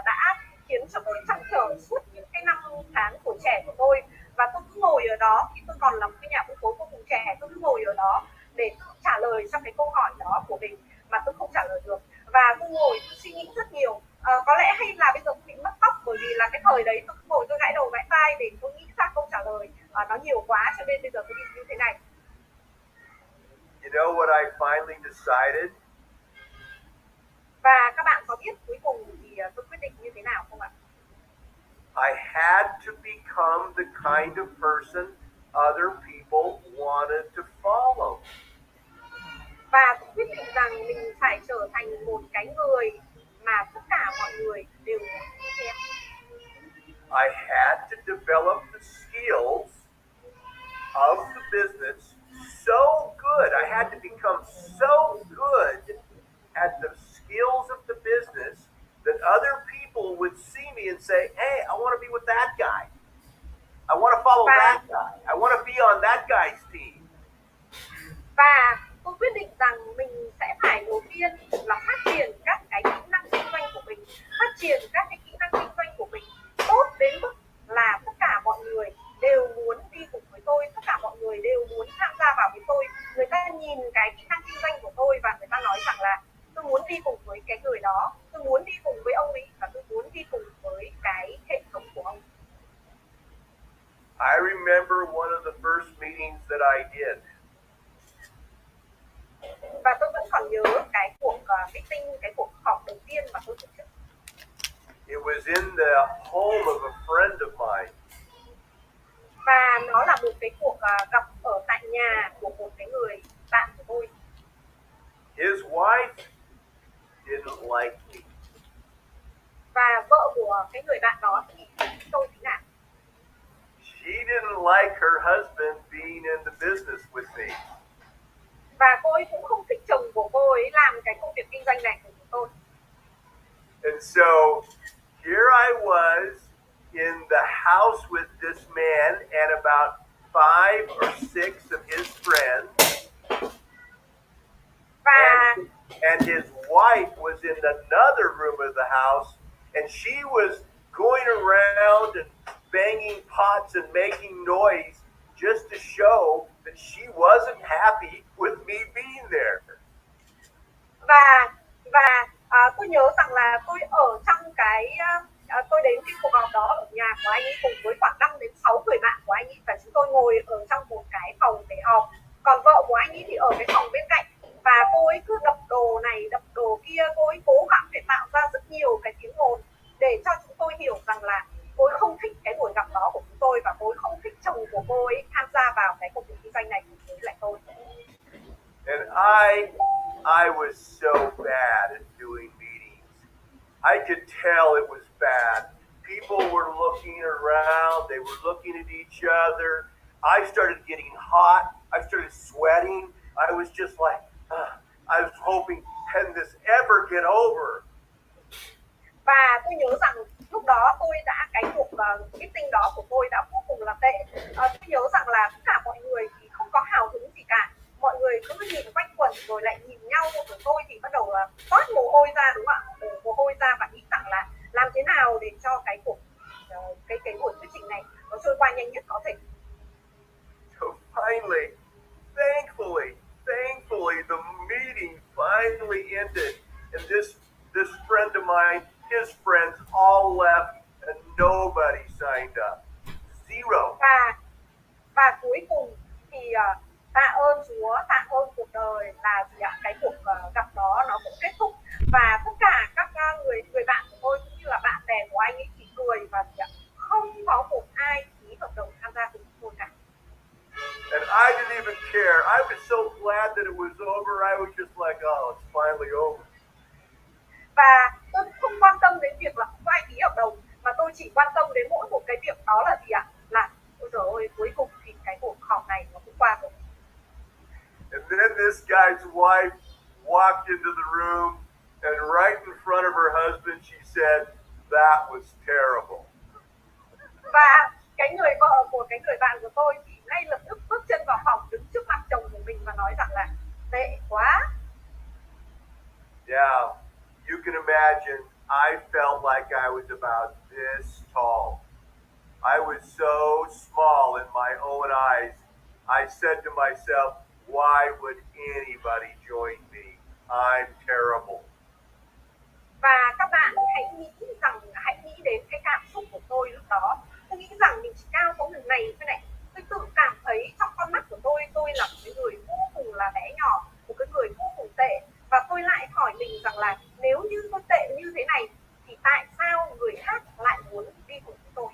đã khiến cho tôi trăn trở suốt những cái năm tháng tuổi trẻ của tôi. Và tôi cứ ngồi ở đó, khi tôi còn là một cái nhà phân phối vô cùng trẻ, tôi cứ ngồi ở đó để trả lời cho cái câu hỏi đó của mình mà tôi không trả lời được. Và tôi ngồi tôi suy nghĩ rất nhiều. Có lẽ hay là bây giờ tôi bị mất tóc, bởi vì là cái thời đấy tôi ngồi tôi gãi đầu gãi tai để tôi nghĩ ra câu trả lời, nó nhiều quá cho nên bây giờ tôi đi như thế này. You know what I finally decided? Và các bạn có biết cuối cùng thì tôi quyết định như thế nào không ạ? I had to become the kind of person other people wanted to follow. Và tôi quyết định rằng mình phải trở thành một cái người mà tất cả mọi người đều muốn đi theo. I had to develop the skills of the business so good. I had to become so good at the skills of the business that other people would see me and say, hey, I want to be with that guy. I want to follow that guy. I want to be on that guy's team. Và tôi quyết định rằng mình sẽ phải đầu tiên là phát triển các cái kỹ năng kinh doanh của mình, phát triển các cái kỹ năng kinh doanh của mình tốt đến mức là tất cả mọi người đều muốn đi cùng với tôi, tất cả mọi người đều muốn tham gia vào với tôi. Người ta nhìn cái kỹ năng kinh doanh của tôi và người ta nói rằng là tôi muốn đi cùng với cái người đó, tôi muốn đi cùng với ông ấy và tôi muốn đi cùng với cái hệ thống của ông. I remember one of the first meetings that I did. Và tôi vẫn còn nhớ cái cuộc meeting, cái cuộc họp đầu tiên mà tôi tổ chức. It was in the home of a friend of mine. Và nó là một cái cuộc gặp ở tại nhà của một cái người bạn của tôi. His wife didn't like me. Và vợ của cái người bạn đó thì tôi thế nào? She didn't like her husband being in the business with me. Và cô ấy cũng không thích chồng của cô ấy làm cái công việc kinh doanh này của tôi. And so here I was in the house with this man and about 5 or 6 of his friends. And his wife was in another room of the house, and she was going around and banging pots and making noise just to show that she wasn't happy with me being there. Và tôi nhớ rằng là tôi ở trong cái tôi đến cái cuộc họp đó ở nhà của anh ấy cùng với khoảng 5 đến 6 người bạn của anh ấy, và chúng tôi ngồi ở trong một cái phòng để họp. Còn vợ của anh ấy thì ở cái phòng bên cạnh, và cô ấy cứ đập đồ này đập đồ kia, cô ấy cố gắng để tạo ra rất nhiều cái tiếng ồn để cho chúng tôi hiểu rằng là cô ấy không thích cái buổi gặp đó của chúng tôi, và cô ấy không thích chồng của cô ấy tham gia vào cái công việc kinh doanh này cùng với lại tôi. And I was so bad at doing meetings. I could tell it was bad. People were looking around, they were looking at each other. I started getting hot, I started sweating. I was just like, I was hoping, can this ever get over? Và tôi nhớ rằng lúc đó tôi đã cái cuộc meeting đó của tôi đã vô cùng là tệ. Tôi nhớ rằng là tất cả mọi người thì không có hào hứng gì cả, mọi người cứ nhìn quanh quẩn rồi lại nhìn nhau, rồi tôi thì bắt đầu toát mồ hôi ra, đúng không ạ, mồ hôi ra và nghĩ rằng là làm thế nào để cho cái cuộc cái buổi thuyết trình này nó trôi qua nhanh nhất có thể. So finally, thankfully, the meeting finally ended, and this friend of mine, his friends all left, and nobody signed up. Zero. Và cuối cùng thì tạ ơn Chúa, tạ ơn cuộc đời là gì ạ? Cái cuộc gặp đó nó cũng kết thúc, và tất cả các người bạn của tôi cũng như là bạn bè của anh ấy chỉ cười và gì ạ? Không có một ai ký hợp đồng tham gia cùng tôi cả. And I didn't even care. I was so glad that it was over. I was just like, oh, it's finally over. Và tôi không quan tâm đến việc là không có ai ký hợp đồng, mà tôi chỉ quan tâm đến mỗi một cái việc đó là gì ạ? Là ôi trời ơi, cuối cùng thì cái cuộc họp này nó cũng qua rồi. And then this guy's wife walked into the room, and right in front of her husband, she said, that was terrible. Và cái người vợ của cái người bạn của tôi thì ngay lập tức bước chân vào phòng, đứng trước mặt chồng của mình và nói rằng là tệ quá. Yeah, you can imagine, I felt like I was about this tall. I was so small in my own eyes. I said to myself, why would anybody join me? I'm terrible. Và các bạn hãy nghĩ đến cái cảm xúc của tôi lúc đó. Tôi nghĩ rằng mình chỉ cao có người này thế này. Tôi tự cảm thấy trong con mắt của tôi là một cái người vô cùng là bé nhỏ, một cái người vô cùng tệ. Và tôi lại hỏi mình rằng là nếu như tôi tệ như thế này thì tại sao người khác lại muốn đi cùng với tôi?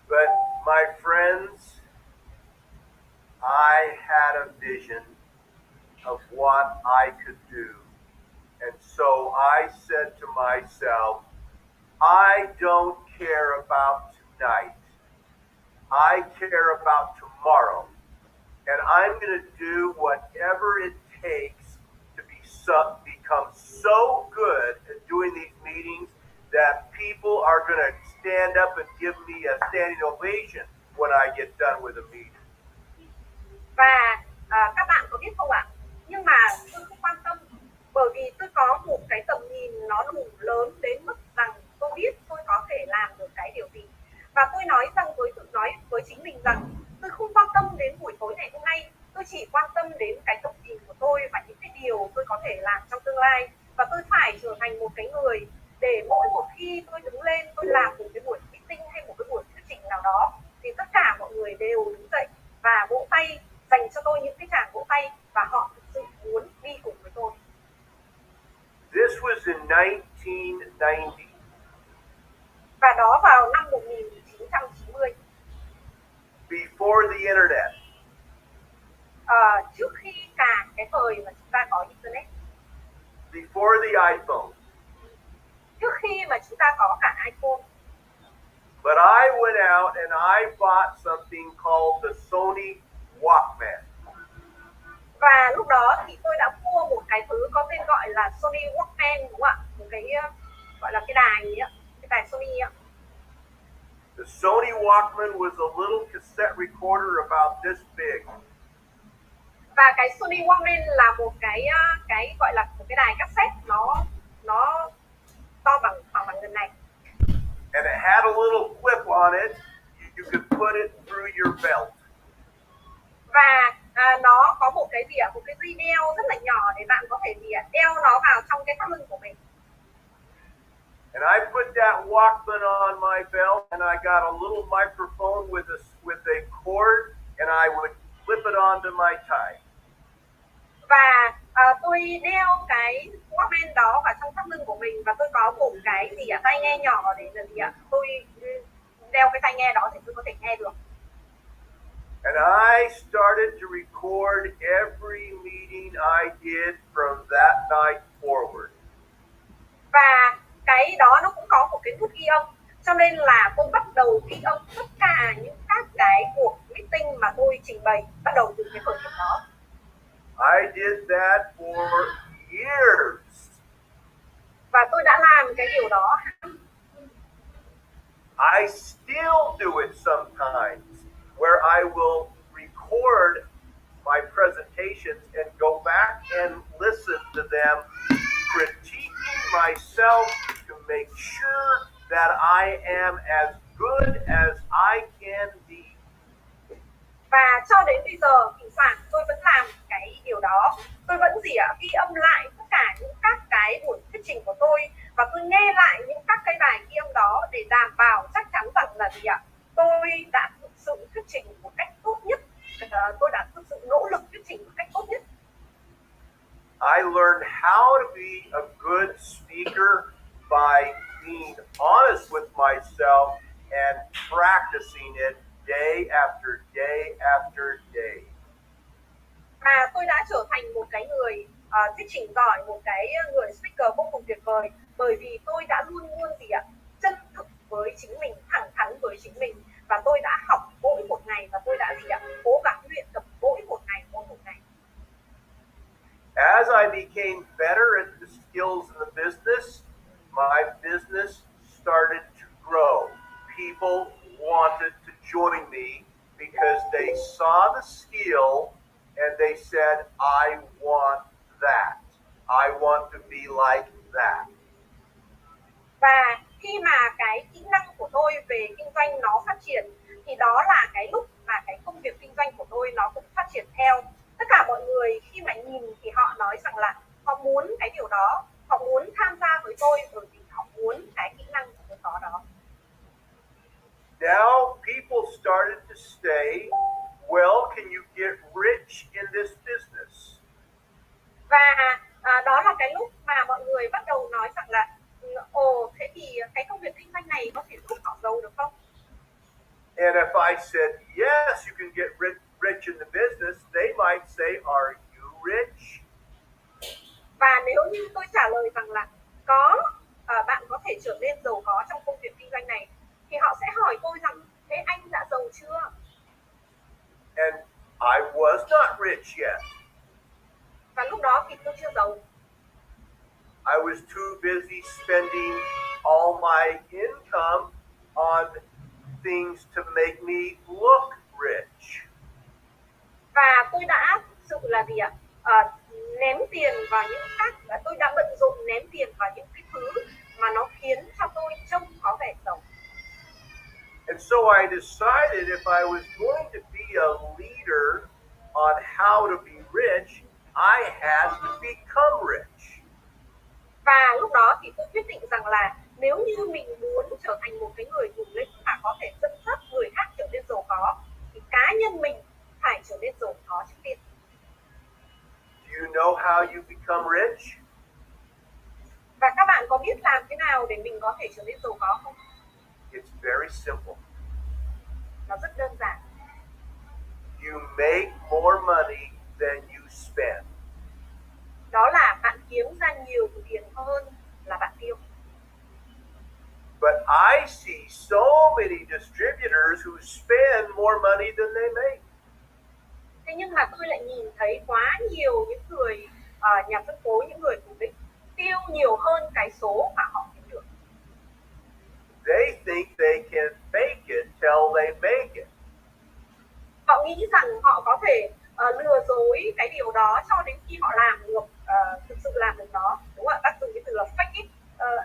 But my friends, I had a vision of what I could do. And so I said to myself, I don't care about tonight. I care about tomorrow. And I'm going to do whatever it takes to become so good at doing these meetings that people are going to stand up and give me a standing ovation when I get done with a meeting. Và các bạn có biết không ạ? Nhưng mà tôi không quan tâm, bởi vì tôi có một cái tầm nhìn nó đủ lớn đến mức rằng tôi biết tôi có thể làm được cái điều gì. Và tôi nói với chính mình rằng tôi không quan tâm đến buổi tối ngày hôm nay, tôi chỉ quan tâm đến cái tầm nhìn của tôi và những cái điều tôi có thể làm trong tương lai. Và tôi phải trở thành một cái người để mỗi một khi tôi đứng lên tôi làm một cái buổi meeting hay một cái buổi thuyết trình nào đó thì tất cả mọi người đều đứng dậy và vỗ tay, dành cho tôi những cái tràng vỗ tay, và họ thực sự muốn đi cùng với tôi. This was in 1990. Và đó vào năm 1990. Before the internet. Trước khi cả cái thời mà chúng ta có internet. Before the iPhone. Trước khi mà chúng ta có cả iPhone. But I went out and I bought something called the Sony Walkman. Và lúc đó thì tôi đã mua một cái thứ có tên gọi là Sony Walkman, đúng không ạ? Một cái gọi là cái đài ấy ạ, cái đài Sony ạ. The Sony Walkman was a little cassette recorder about this big. Và cái Sony Walkman là một cái gọi là một cái đài cassette, nó to khoảng bằng gần này. And it had a little clip on it. You could put it through your belt. Và nó có một cái gì ạ, một cái dây đeo rất là nhỏ để bạn có thể đeo nó vào trong cái thắt lưng của mình. And I put that Walkman on my belt, and I got a little microphone with a cord, and I would clip it onto my tie. Và tôi đeo cái Walkman đó vào trong thắt lưng của mình, và tôi có một cái tai nghe nhỏ để là tôi đeo cái tai nghe đó thì tôi có thể nghe được. And I started to record every meeting I did from that night forward. Và cái đó nó cũng có một cái nút ghi âm, cho nên là tôi bắt đầu ghi âm tất cả những các cái cuộc meeting mà tôi trình bày bắt đầu từ cái thời điểm đó. I did that for years. Và tôi đã làm cái điều đó I still do it sometimes, where I will record my presentations and go back and listen to them, critiquing myself to make sure that I am as good as I can be. Và cho đến bây giờ thỉnh thoảng tôi vẫn làm cái điều đó. Tôi vẫn ghi âm lại tất cả những các cái buổi thuyết trình của tôi, và tôi nghe lại những các cái bài ghi âm đó để đảm bảo chắc chắn rằng là tôi đã thực sự thuyết trình một cách tốt nhất, tôi đã thực sự nỗ lực thuyết trình một cách tốt nhất. I learned how to be a good speaker by being honest with myself and practicing it day after day after day. Và tôi đã trở thành một cái người thuyết trình giỏi, một cái người speaker vô cùng tuyệt vời, bởi vì tôi đã luôn luôn chân thực với chính mình, thẳng thắn với chính mình, và tôi đã học mỗi một ngày, và tôi đã cố gắng luyện tập mỗi một ngày. As I became better at the skills in the business, my business started to grow. People wanted to join me because they saw the skill and they said, I want that. I want to be like that. Và khi mà cái kỹ năng của tôi về kinh doanh nó phát triển, thì đó là cái lúc mà cái công việc kinh doanh của tôi nó cũng phát triển theo. Tất cả mọi người khi mà nhìn thì họ nói rằng là họ muốn cái điều đó, họ muốn tham gia với tôi bởi vì họ muốn cái kỹ năng của tôi có đó. Now people started to say, well, can you get rich in this business? Và đó là cái lúc mà mọi người bắt đầu nói rằng là thế thì cái công việc kinh doanh này có thể giúp họ giàu được không? And if I said, yes, you can get rich in the business, they might say, are you rich? Và nếu như tôi trả lời rằng là có, bạn có thể trở nên giàu có trong công việc kinh doanh này, thì họ sẽ hỏi tôi rằng, thế anh đã giàu chưa? And I was not rich yet. Và lúc đó thì tôi chưa giàu. I was too busy spending all my income on things to make me look rich. Và tôi đã thực sự là ném tiền vào những tôi đã bận rộn ném tiền vào những cái thứ mà nó khiến cho tôi trông có vẻ giàu. And so I decided if I was going to be a leader on how to be rich, I had to become rich. Và lúc đó thì tôi quyết định rằng là nếu như mình muốn trở thành một cái người thủ lĩnh mà có thể dẫn dắt người khác trở nên giàu có, thì cá nhân mình phải trở nên giàu có trước tiên. Do you know how you become rich? Và các bạn có biết làm thế nào để mình có thể trở nên giàu có không? It's very simple. Nó rất đơn giản. You make more money than you spend. Đó là bạn kiếm ra nhiều tiền hơn là bạn tiêu. But I see so many distributors who spend more money than they make. Thế nhưng mà tôi lại nhìn thấy quá nhiều những người nhà phân phối, những người thủ lĩnh tiêu nhiều hơn cái số mà họ kiếm được. They think they can fake it till they make it. Họ nghĩ rằng họ có thể lừa dối cái điều đó cho đến khi họ làm được, thực sự làm được nó. Đúng không ạ? Bác dùng cái từ là fake it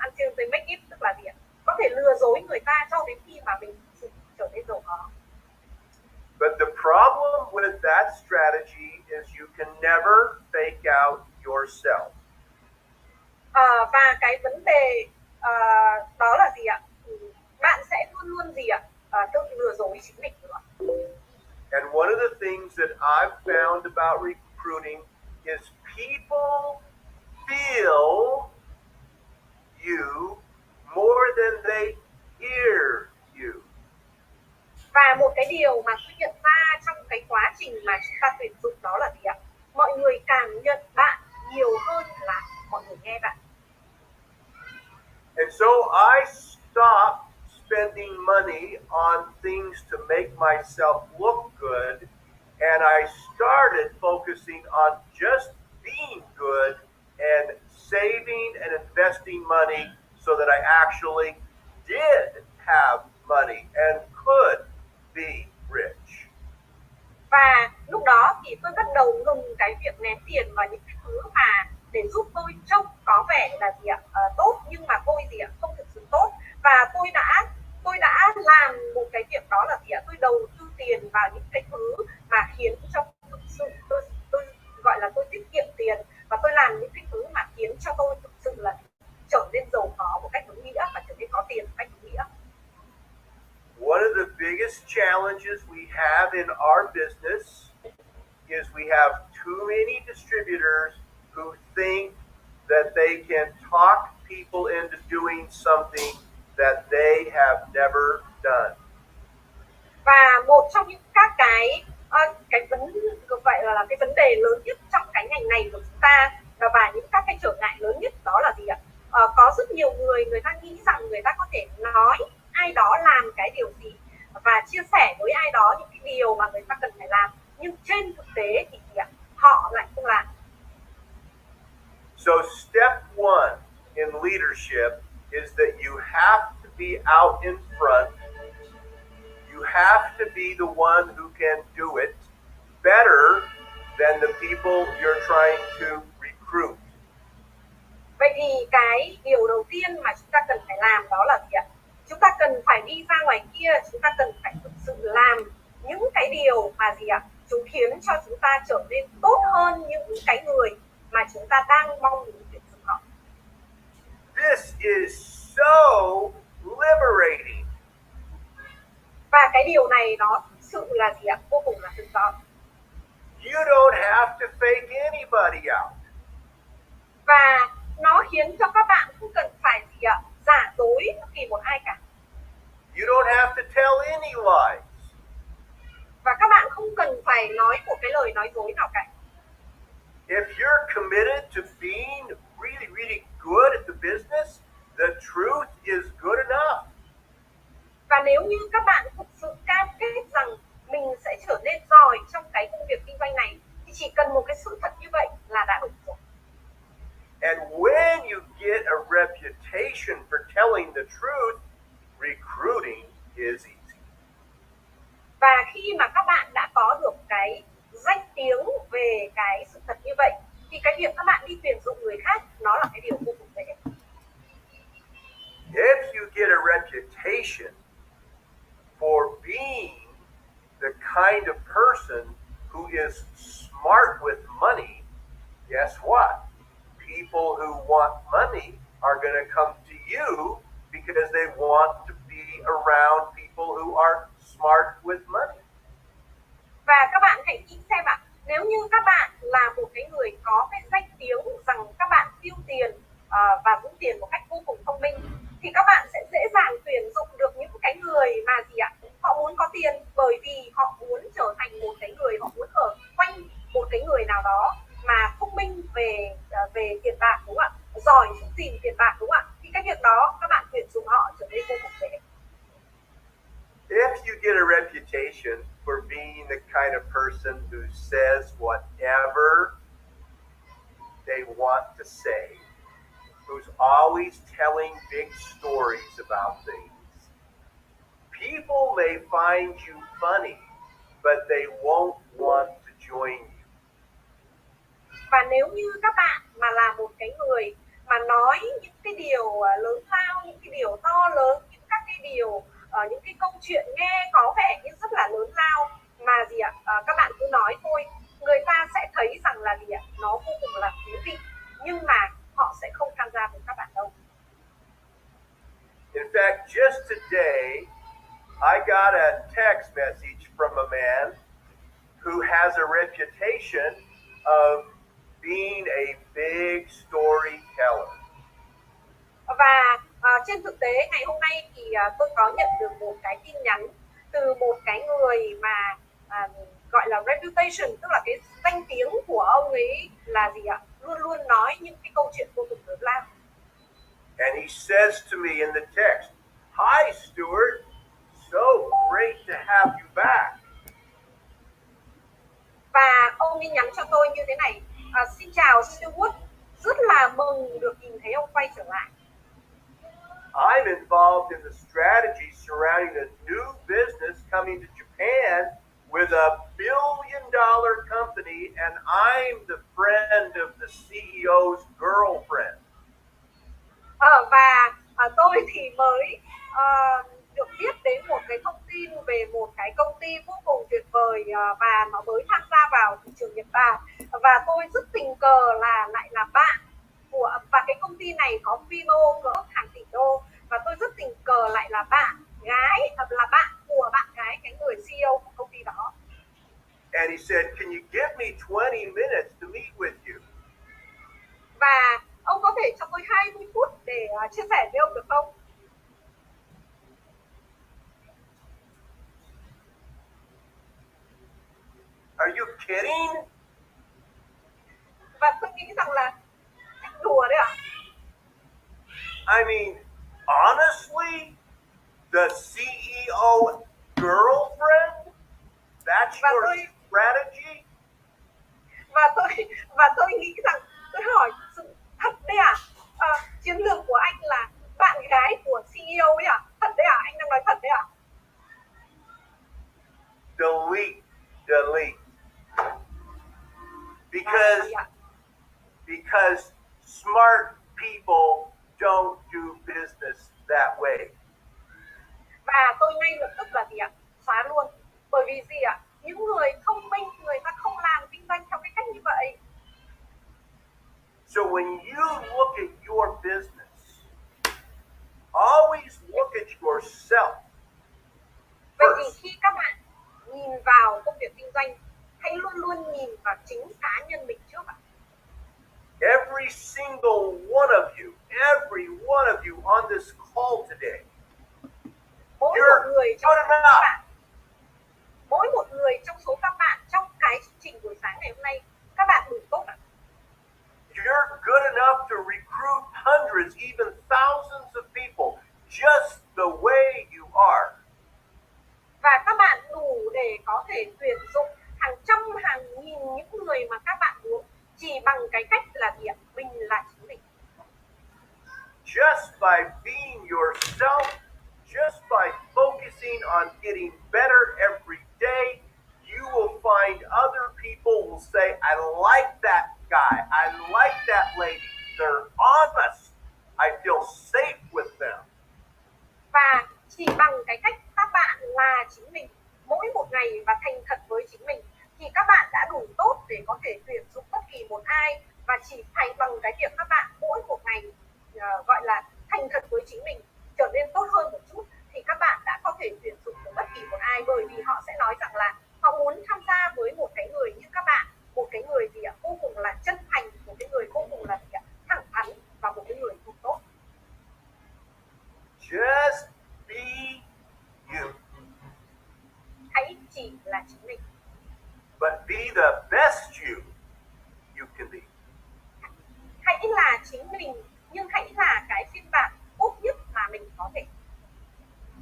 until they make it, tức là gì ạ? Có thể lừa dối người ta cho đến khi mà mình thực sự trở nên giàu có. But the problem with that strategy is you can never fake out yourself. Và cái vấn đề đó là gì ạ? Bạn sẽ luôn luôn tự lừa dối chính mình nữa. And one of the things that I've found about recruiting is people feel you more than they hear you. Và một cái điều mà tôi nhận ra trong cái quá trình mà chúng ta tuyển dụng đó là gì ạ? Mọi người cảm nhận bạn nhiều hơn là mọi người nghe bạn. And so I stopped spending money on things to make myself look good, and I started focusing on just being good and saving and investing money so that I actually did have money and could be rich. Và lúc đó thì tôi bắt đầu ngừng cái việc ném tiền vào những cái thứ mà để giúp tôi trông có vẻ là tốt, nhưng mà tôi không thực sự tốt. Và tôi đã làm một cái việc đó là tôi đầu tư tiền vào những cái thứ mà khiến cho thực sự tôi gọi là tôi tiết kiệm tiền, và tôi làm những cái thứ mà khiến cho tôi thực sự là trở nên giàu có một cách đúng nghĩa và trở nên có tiền một cách đúng nghĩa. One of the biggest challenges we have in our business is we have too many distributors who think that they can talk people into doing something that they have never done. Và một trong những các cái vậy là cái vấn đề lớn nhất trong cái ngành này của chúng ta, và những các cái trở ngại lớn nhất đó là có rất nhiều người ta nghĩ rằng người ta có thể nói ai đó làm cái điều gì và chia sẻ với ai đó những cái điều mà người ta cần phải làm, nhưng trên thực tế thì họ lại không làm. So step one in leadership is that you have to be out in front. You have to be the one who can do it better than the people you're trying to recruit. Vậy thì cái điều đầu tiên mà chúng ta cần phải làm đó là chúng ta cần phải đi ra ngoài kia, chúng ta cần phải thực sự làm những cái điều mà chúng khiến cho chúng ta trở nên tốt hơn những cái người mà chúng ta đang mong muốn tuyển dụng họ. This is so liberating. Và cái điều này nó thực sự là vô cùng là tự do. You don't have to fake anybody out. Và nó khiến cho các bạn không cần phải giả dối bất kỳ một ai cả. You don't have to tell any lies. Và các bạn không cần phải nói một cái lời nói dối nào cả. If you're committed to being really, really good at the business, the truth is good enough. Và nếu như các bạn thực sự cam kết rằng mình sẽ trở nên giỏi trong cái công việc kinh doanh này, thì chỉ cần một cái sự thật như vậy là đã đủ rồi. And when you get a reputation for telling the truth, recruiting is easy. Và khi mà các bạn đã có được cái danh tiếng về cái sự thật như vậy, thì cái việc các bạn đi tuyển dụng người khác nó là cái điều vô cùng dễ. If you get a reputation for being the kind of person who is smart with money, guess what? People who want money are going to come to you because they want to be around people who are smart with money. Và các bạn hãy nghĩ xem ạ, nếu như các bạn là một cái người có cái danh tiếng rằng các bạn tiêu tiền và giữ tiền một cách vô cùng thông minh, thì các bạn sẽ dễ dàng tuyển dụng được những cái người mà họ muốn có tiền, bởi vì họ muốn trở thành một cái người, họ muốn ở quanh một cái người nào đó mà thông minh về tiền bạc, đúng không ạ, giỏi giữ gìn tiền bạc, đúng không ạ, thì cái việc đó các bạn tuyển dụng họ trở nên vô cùng dễ. If you get a reputation for being the kind of person who says whatever they want to say, who's always telling big stories about things, people may find you funny, but they won't want to join you. Và nếu như các bạn mà là một cái người mà nói những cái điều lớn lao, những cái điều to lớn, những các cái điều những cái câu chuyện nghe có vẻ như rất là lớn lao mà các bạn cứ nói thôi, người ta sẽ thấy rằng là nó vô cùng là thú vị, nhưng mà họ sẽ không tham gia với các bạn đâu. In fact, just today, I got a text message from a man who has a reputation of being a big storyteller. Và trên thực tế ngày hôm nay thì tôi có nhận được một cái tin nhắn từ một cái người mà gọi là reputation, tức là cái danh tiếng của ông ấy là luôn luôn nói những cái câu chuyện vô cùng lớn lao. And he says to me in the text, "Hi Stewart, so great to have you back." Và ông ấy nhắn cho tôi như thế này: xin chào Stewart, rất là mừng được nhìn thấy ông quay trở lại. I'm involved in the strategy surrounding a new business coming to Japan with a $1 billion company, and I'm the friend of the CEO's girlfriend. Tôi thì mới được biết đến một cái thông tin về một cái công ty vô cùng tuyệt vời và nó mới tham gia vào thị trường Nhật Bản, và tôi rất tình cờ là lại là bạn của, và cái công ty này có quy mô cỡ hàng tỷ đô, và tôi rất tình cờ lại là bạn gái, là bạn của bạn gái cái người CEO của công ty đó. And he said, "Can you give me 20 minutes to meet with you?" Và ông có thể cho tôi 20 phút để chia sẻ với ông được không? Are you kidding? Và tôi nghĩ rằng là anh đùa đấy ạ. I mean, honestly, the CEO girlfriend? That's Và your tôi- strategy? Và tôi nghĩ rằng, tôi hỏi thật đấy à? Chiến lược của anh là bạn gái của CEO ấy à? Thật đấy à? Anh đang nói thật đấy à? Delete. Because smart people don't do business that way. Và tôi ngay lập tức là gì ạ? Xóa luôn. Bởi vì gì ạ? Những người thông minh, người ta không làm kinh doanh theo cái cách như vậy. So when you look at your business, always look at yourself Vậy thì first. khi các bạn nhìn vào công việc kinh doanh, hãy luôn luôn nhìn vào chính cá nhân mình trước ạ. Every single one of you on this call today, Mỗi You're một người trong good số các enough. bạn, mỗi một người trong số các bạn trong cái chương trình buổi sáng ngày hôm nay, các bạn đủ tốt ạ. You're good enough to recruit hundreds, even thousands of people, just the way you are. Và các bạn đủ để có thể tuyển dụng hàng trăm, hàng nghìn những người mà các bạn muốn, chỉ bằng cái cách là gì ạ? Mình là chính mình. Just by being yourself, just by focusing on getting better every day, you will find other people will say, I like that guy, I like that lady, they're honest, I feel safe with them. Và chỉ bằng cái cách các bạn là chính mình mỗi một ngày và thành thật với chính mình, thì các bạn đã đủ tốt để có thể tuyển dụng bất kỳ một ai. Và chỉ phải bằng cái việc các bạn mỗi một ngày gọi là thành thật với chính mình, trở nên tốt hơn một chút, thì các bạn đã có thể tuyển dụng được bất kỳ một ai. Bởi vì họ sẽ nói rằng là họ muốn tham gia với một cái người như các bạn, một cái người gì ạ, vô cùng là chân thành, một cái người vô cùng là gì ạ, thẳng thắn, và một cái người vô tốt. Just be you. Hãy chỉ là chính mình, But be the best you can be. hãy là chính mình, nhưng hãy là cái phiên bản tốt nhất mà mình có thể.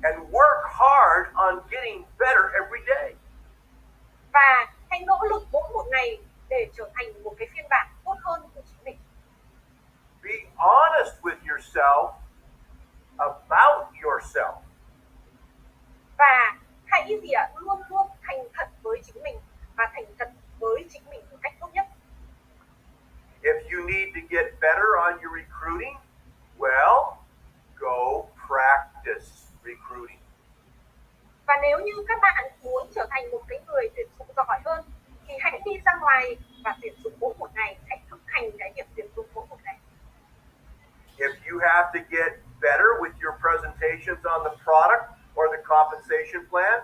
And work hard on getting better every day. Và hãy nỗ lực mỗi một ngày để trở thành một cái phiên bản tốt hơn của chính mình. Be honest with yourself about yourself. Và hãy gì ạ, luôn luôn thành thật với chính mình, và thành thật với chính mình một cách tốt nhất. If you need to get better on your recruiting, well, go practice recruiting. Và nếu như các bạn muốn trở thành một cái người tuyển dụng giỏi hơn, thì hãy đi ra ngoài và tuyển dụng mỗi một ngày, hãy thực hành cái việc tuyển dụng mỗi một ngày. If you have to get better with your presentations on the product or the compensation plan,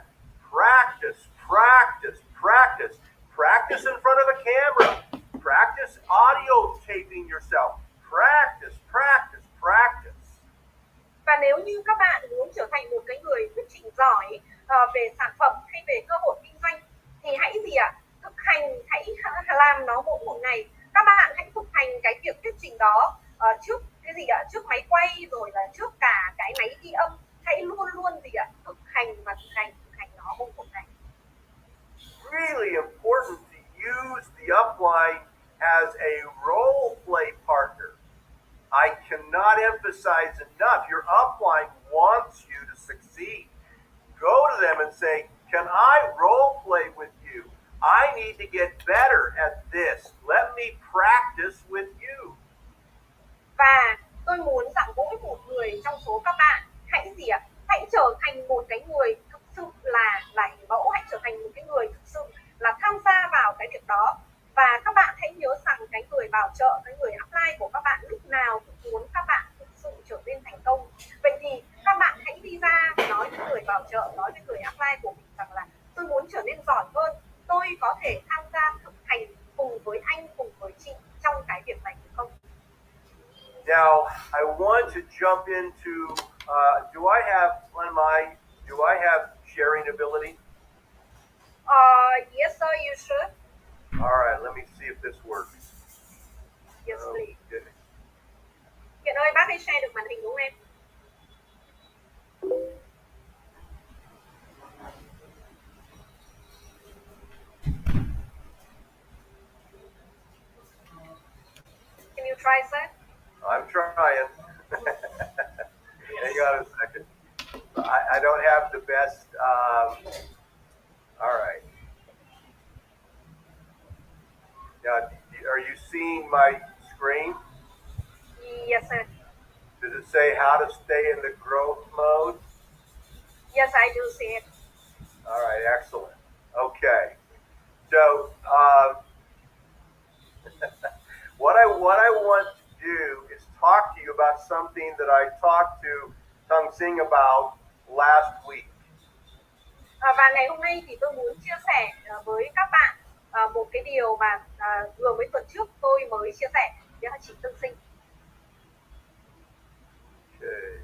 practice. Practice in front of a camera. Practice audio taping yourself. Practice. Và nếu như các bạn muốn trở thành một cái người thuyết trình giỏi về sản phẩm hay về cơ hội kinh doanh, thì hãy gì ạ? Thực hành, hãy làm nó mỗi một ngày. Các bạn hãy thực hành cái việc thuyết trình đó trước cái gì ạ? Trước máy quay, rồi là trước cả cái máy ghi âm. Hãy luôn luôn gì ạ? Thực hành nó mỗi một ngày. Really important to use the upline as a role play partner. I can cannot emphasize enough. Your upline wants you to succeed. Go to them and say, can I role play with you? I need to get better at this. Let me practice with you. Và tôi muốn rằng mỗi một người trong số các bạn hãy gì ạ? Hãy trở thành một cái người thực sự là hình mẫu, hãy trở thành một cái người thực sự là tham gia vào cái việc đó. Và các bạn hãy nhớ rằng cái người bảo trợ, cái người upline của các bạn lúc nào cũng muốn các bạn thực sự trở nên thành công. Vậy thì các bạn hãy đi ra nói với người bảo trợ, nói với người upline của mình rằng là tôi muốn trở nên giỏi hơn, tôi có thể tham gia thực hành cùng với anh, cùng với chị trong cái việc này được không? Now, I want to jump into, do I have sharing ability? Yes sir, you should. All right, let me see if this works. Yes please. Okay. Kiện ơi, bác đi share được màn hình đúng không em? Can you try sir? I'm trying. Hang on a second. I don't have the best. All right. Now, are you seeing my screen? Yes sir. Does it say how to stay in the growth mode? Yes, I do see it. All right, excellent. Okay. So, what I want to do is talk to you about something that I talked to Tung Sing about last week. Và ngày hôm nay thì tôi muốn chia sẻ với các bạn một cái điều mà vừa mới tuần trước tôi mới chia sẻ với chị Tương Sinh. Okay.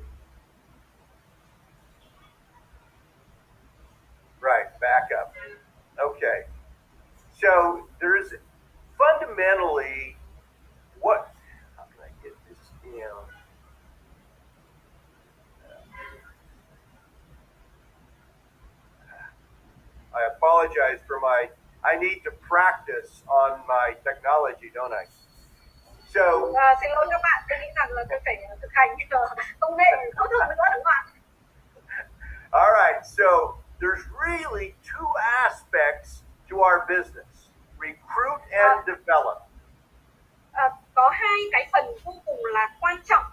Right, back up. Okay. So there's fundamentally how can I get this down? I apologize for I need to practice on my technology, don't I? So, Xin lỗi các bạn, tôi nghĩ rằng là tôi phải thực hành công nghệ tốt hơn nữa đúng không ạ? All right, so there's really two aspects to our business, recruit and develop. Có hai cái phần vô cùng là quan trọng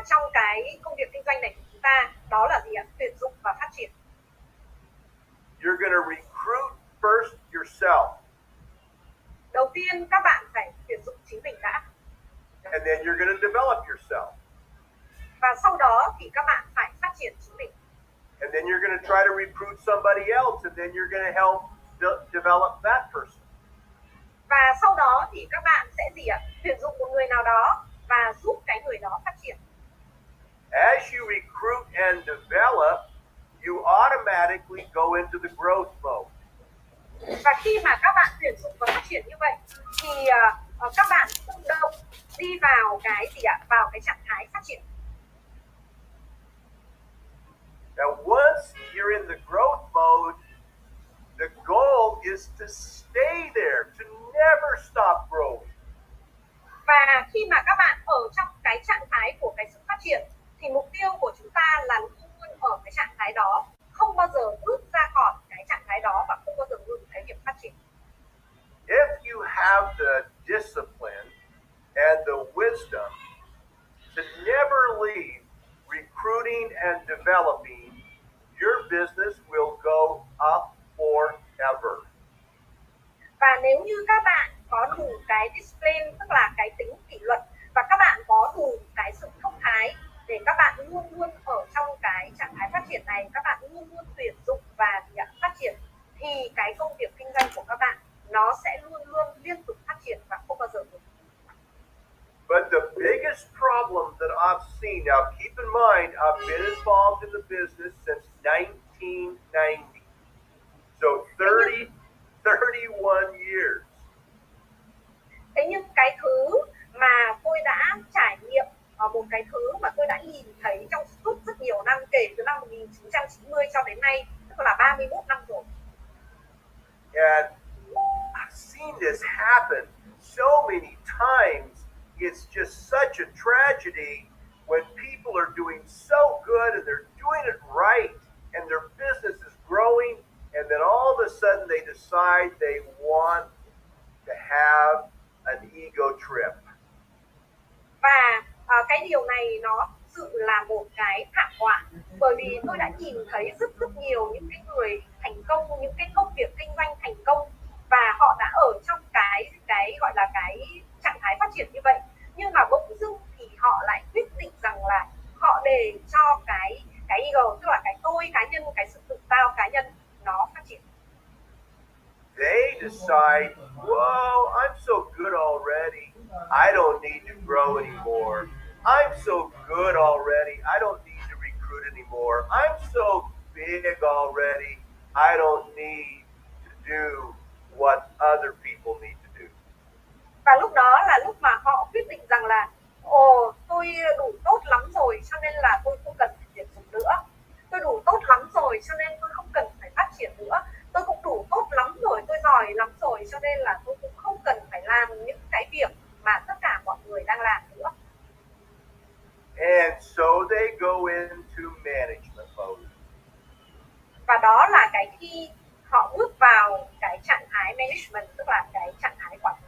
trong cái công việc kinh doanh này của chúng ta, đó là gì ạ? Tuyển dụng và phát triển. You're going to recruit first yourself. Đầu tiên các bạn phải tuyển dụng chính mình đã. And then you're going to develop yourself. Và sau đó thì các bạn phải phát triển chính mình. And then you're going to try to recruit somebody else, and then you're going to help develop that person. Và sau đó thì các bạn sẽ gì ạ? Tuyển dụng một người nào đó và giúp cái người đó phát triển. As you recruit and develop, you automatically go into the growth mode. Và khi mà các bạn tuyển dụng và phát triển như vậy thì các bạn tự động đi vào cái gì ạ? Vào cái trạng thái phát triển. Now, once you're in the growth mode, the goal is to stay there, to never stop growing. Và khi mà các bạn ở trong cái trạng thái của cái sự phát triển thì mục tiêu của chúng ta là luôn luôn ở cái trạng thái đó, không bao giờ bước ra khỏi cái trạng thái đó và không bao giờ ngừng cái việc phát triển. If you have the discipline and the wisdom to never leave recruiting and developing, your business will go up forever. Và nếu như các bạn có đủ cái discipline, tức là cái tính kỷ luật, và các bạn có đủ cái sự thông thái để các bạn luôn luôn ở trong cái trạng thái phát triển này, các bạn luôn luôn tuyển dụng và phát triển, thì cái công việc kinh doanh của các bạn nó sẽ luôn luôn liên tục phát triển và không bao giờ ngừng. But the biggest problem that I've seen, now keep in mind, I've been involved in the business since 1990. So 31 years. Thế nhưng cái thứ mà tôi đã trải nghiệm, một cái thứ mà tôi đã nhìn thấy trong suốt rất nhiều năm, kể từ năm 1990 cho đến nay, tức là 31 năm rồi. And I've seen this happen so many times. It's just such a tragedy when people are doing so good and they're doing it right and their business is growing, and then all of a sudden they decide they want to have an ego trip. Và cái điều này nó thực sự là một cái thảm họa, bởi vì tôi đã nhìn thấy rất nhiều những cái người thành công, những cái công việc kinh doanh thành công, và họ đã ở trong cái gọi là cái trạng thái phát triển như vậy, nhưng mà bỗng dưng thì họ lại quyết định rằng là họ để cho cái ego, tức là cái tôi cá nhân, cái sự tự cao cá nhân nó phát triển. They decide, whoa, I'm so good already. I don't need to grow anymore. I'm so good already. I don't need to recruit anymore. I'm so big already. I don't need to do what other people need to do. Và lúc đó là lúc mà họ quyết định rằng là tôi đủ tốt lắm rồi cho nên là tôi không cần phải tuyển dụng nữa. Tôi đủ tốt lắm rồi cho nên tôi không cần phải phát triển nữa. Tôi cũng đủ tốt lắm rồi, tôi giỏi lắm rồi cho nên là tôi cũng không cần phải làm những cái việc mà tất cả mọi người đang làm nữa. And so they go into management mode. Và đó là cái khi họ bước vào cái trạng thái management, tức là cái trạng thái quản lý.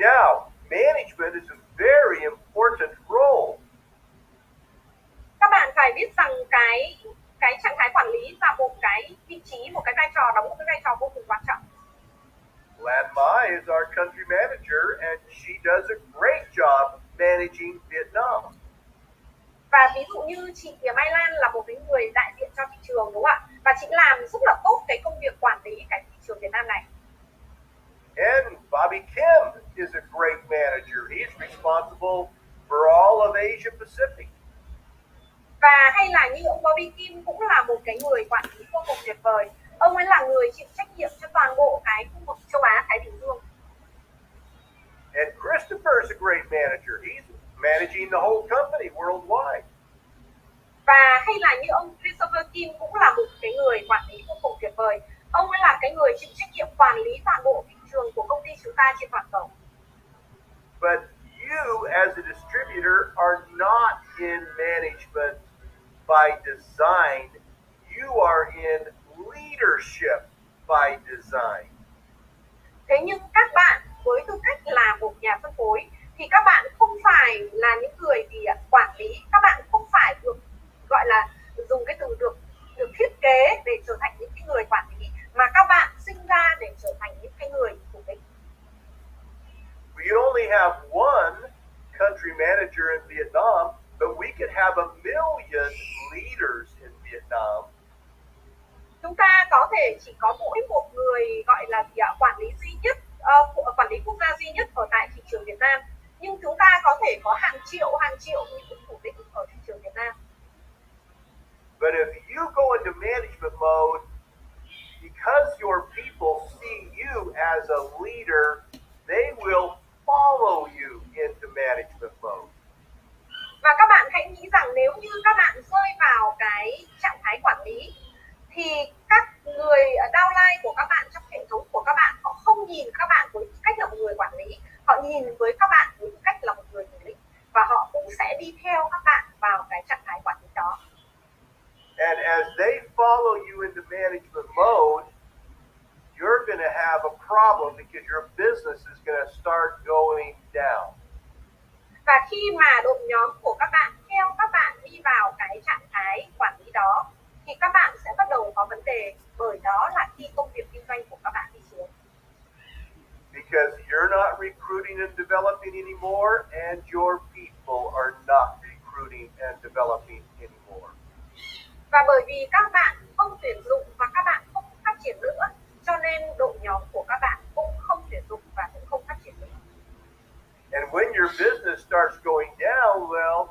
Now, management is a very important role. Các bạn phải biết rằng cái trạng thái quản lý là một cái vị trí, một cái vai trò, đóng một cái vai trò vô cùng quan trọng. Lan Mai is our country manager, and she does a great job managing Vietnam. Và ví dụ như chị Mai Lan là một cái người đại diện cho thị trường, đúng không ạ? Và chị làm rất là tốt cái công việc quản lý cái thị trường Việt Nam này. And Bobby Kim is a great manager. He's responsible for all of Asia Pacific. Và hay là như ông Bobby Kim cũng là một cái người quản lý vô cùng tuyệt vời. Ông ấy là người chịu trách nhiệm cho toàn bộ cái khu vực châu Á Thái Bình Dương. And Christopher is a great manager. He's managing the whole company worldwide. Và hay là như ông Christopher Kim cũng là một cái người quản lý vô cùng tuyệt vời. Ông ấy là cái người chịu trách nhiệm quản lý toàn bộ thị trường của công ty chúng ta trên toàn cầu. But you as a distributor are not in management by design. You are in leadership by design. Thế nhưng các bạn với tư cách là một nhà phân phối thì các bạn không phải là những người quản lý, các bạn không phải được gọi là dùng cái từ được thiết kế để trở thành những cái người quản lý, mà các bạn sinh ra để trở thành những cái người chủ tịch. We only have one country manager in Vietnam, but we could have 1,000,000 leaders in Vietnam. Chúng ta có thể chỉ có mỗi một người gọi là quản lý duy nhất, quản lý quốc gia duy nhất ở tại thị trường Việt Nam, nhưng chúng ta có thể có hàng triệu những chủ tịch ở thị trường Việt Nam. But if you go into management mode, because your people see you as a leader, they will follow you into management mode. Và các bạn hãy nghĩ rằng nếu như các bạn rơi vào cái trạng thái quản lý thì các người downline của các bạn trong hệ thống của các bạn, họ không nhìn các bạn với tư cách là một người quản lý, họ nhìn với các bạn với tư cách là một người thủ lĩnh, và họ cũng sẽ đi theo các bạn vào cái trạng thái quản lý đó. And as they follow you into management mode, you're going to have a problem because your business is going to start going down. Và khi mà đội nhóm của các bạn theo các bạn đi vào cái trạng thái quản lý đó thì các bạn sẽ bắt đầu có vấn đề, bởi đó là khi công việc kinh doanh của các bạn đi xuống. Because you're not recruiting and developing anymore, and your people are not recruiting and developing anymore. Và bởi vì các bạn không tuyển dụng và các bạn không phát triển nữa, cho nên đội nhóm của các bạn cũng không tuyển dụng và cũng không phát triển nữa. And when your business starts going down, well,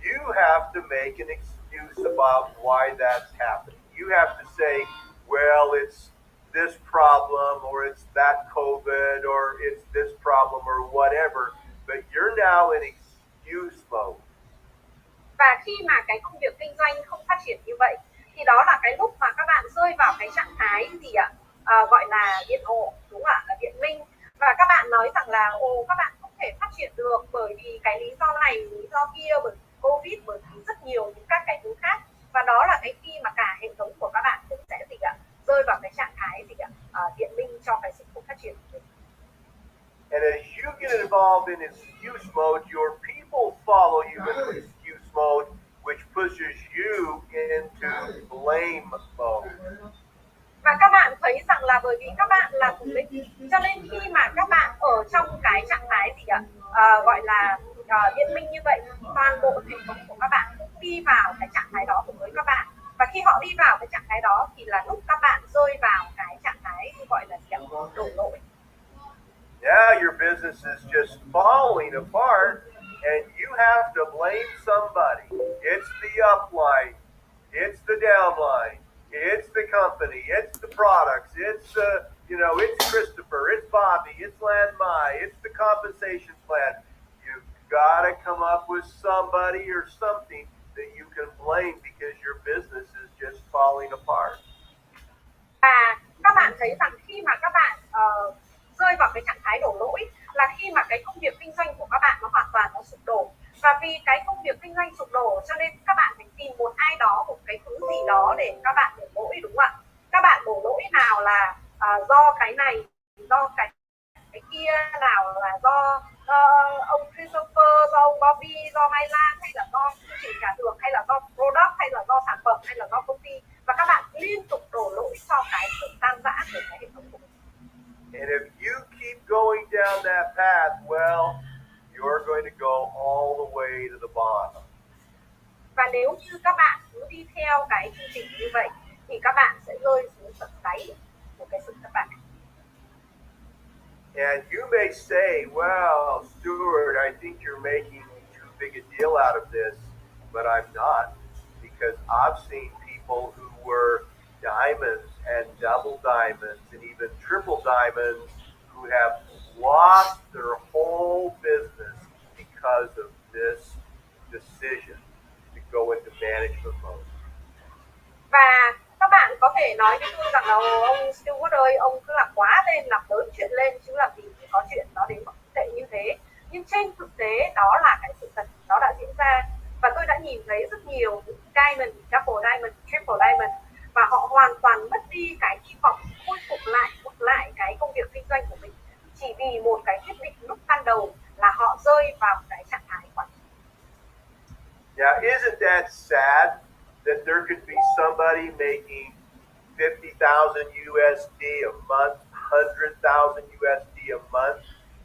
you have to make an excuse about why that's happening. You have to say, well, it's this problem, or it's that COVID, or it's this problem, or whatever. But you're now in excuse mode. Và khi mà cái công việc kinh doanh không phát triển như vậy thì đó là cái lúc mà các bạn rơi vào cái trạng thái gì ạ? Gọi là biện hộ, đúng không ạ? Biện minh. Và các bạn nói rằng là các bạn không thể phát triển được bởi vì cái lý do này, lý do kia, bởi vì Covid, bởi vì rất nhiều những các cái thứ khác. Và đó là cái khi mà cả hệ thống của các bạn cũng sẽ gì ạ, rơi vào cái trạng thái gì ạ, biện minh cho cái sự không phát triển của mình. And as you get involved in excuse mode, your people follow you into excuse mode, which pushes you into blame mode. Và các bạn thấy rằng là bởi vì các bạn là thủ lĩnh, cho nên khi mà các bạn ở trong cái trạng thái gì ạ, gọi là biện minh như vậy, toàn bộ hệ thống của các bạn cũng đi vào cái trạng thái đó cùng với các bạn. Và khi họ đi vào cái trạng thái đó thì là lúc các bạn rơi vào cái trạng thái gọi là gì ạ, đổ lỗi. Now your business is just falling apart, and you have to blame somebody. It's the upline, it's the downline, it's the company, it's the products, it's it's Christopher, it's Bobby, it's Lan Mai, it's the compensation plan. You've got to come up with somebody or something that you can blame because your business is just falling apart. Và các bạn thấy rằng khi mà các bạn rơi vào cái trạng thái đổ lỗi là khi mà cái công việc kinh doanh của các bạn nó hoàn toàn nó sụp đổ. Và vì cái công việc kinh doanh sụp đổ cho nên các bạn phải tìm một ai đó, một cái thứ gì đó để các bạn đổ lỗi, đúng không ạ? Các bạn đổ lỗi nào là do cái này, do cái kia, nào là do ông Christopher, do ông Bobby, do Mai Lan, hay là do chương trình trả được, hay là do product, hay là do sản phẩm, hay là do công ty. Và các bạn liên tục đổ lỗi cho cái sự tan rã của cái hệ thống của mình. And if you keep going down that path, well, you're going to go all the way to the bottom. Và nếu như các bạn cứ đi theo cái chương trình như vậy thì các bạn sẽ rơi xuống tận đáy của cái sự thất bại. And you may say, well, Stewart, I think you're making too big a deal out of this, but I'm not, because I've seen people who were diamonds and double diamonds and even triple diamonds who have lost their whole business because of this decision to go into management mode. Và các bạn có thể nói với tôi rằng là ông Stewart ơi, ông cứ làm quá lên, làm lớn chuyện lên, chứ làm gì có chuyện nó đến mức tệ như thế. Nhưng trên thực tế đó là cái sự thật, nó đã diễn ra. Và tôi đã nhìn thấy rất nhiều diamond, double diamond, triple diamond, và họ hoàn toàn mất đi cái hy vọng khôi phục lại cái công việc kinh doanh của mình chỉ vì một cái quyết định lúc ban đầu là họ rơi vào cái trạng thái quản trị. Now, isn't that sad that there could be somebody making 50,000 USD a month, 100,000 USD a month,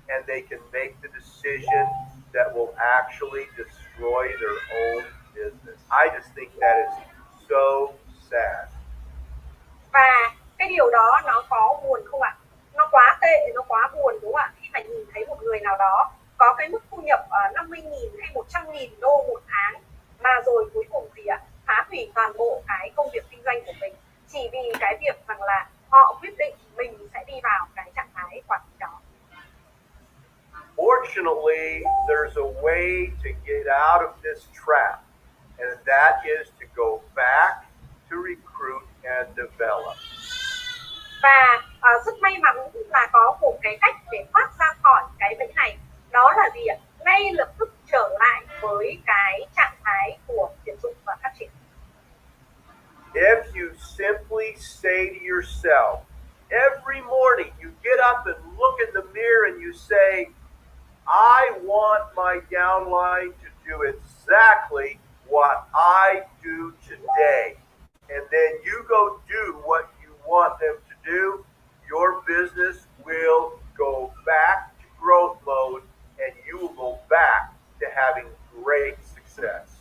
and they can make the decision that will actually destroy their own business? I just think that is so sad. Và cái điều đó nó có buồn không ạ? Nó quá tệ, nó quá buồn, đúng không ạ? Khi mà nhìn thấy một người nào đó có cái mức thu nhập 50.000 hay 100.000 đô một tháng mà rồi cuối cùng thì phá hủy toàn bộ cái công việc kinh doanh của mình chỉ vì cái việc rằng là họ quyết định mình sẽ đi vào cái trạng thái quản trị đó. Fortunately, there's a way to get out of this trap, and that is to go back to recruit and develop. Và rất may mắn là có một cái cách để thoát ra khỏi cái bẫy này, đó là gì ạ? Ngay lập tức trở lại với cái trạng thái của tuyển dụng và phát triển. If you simply say to yourself, every morning you get up and look in the mirror and you say, I want my downline to do exactly what I do today. And then you go do what you want them to do, your business will go back to growth mode and you will go back to having great success.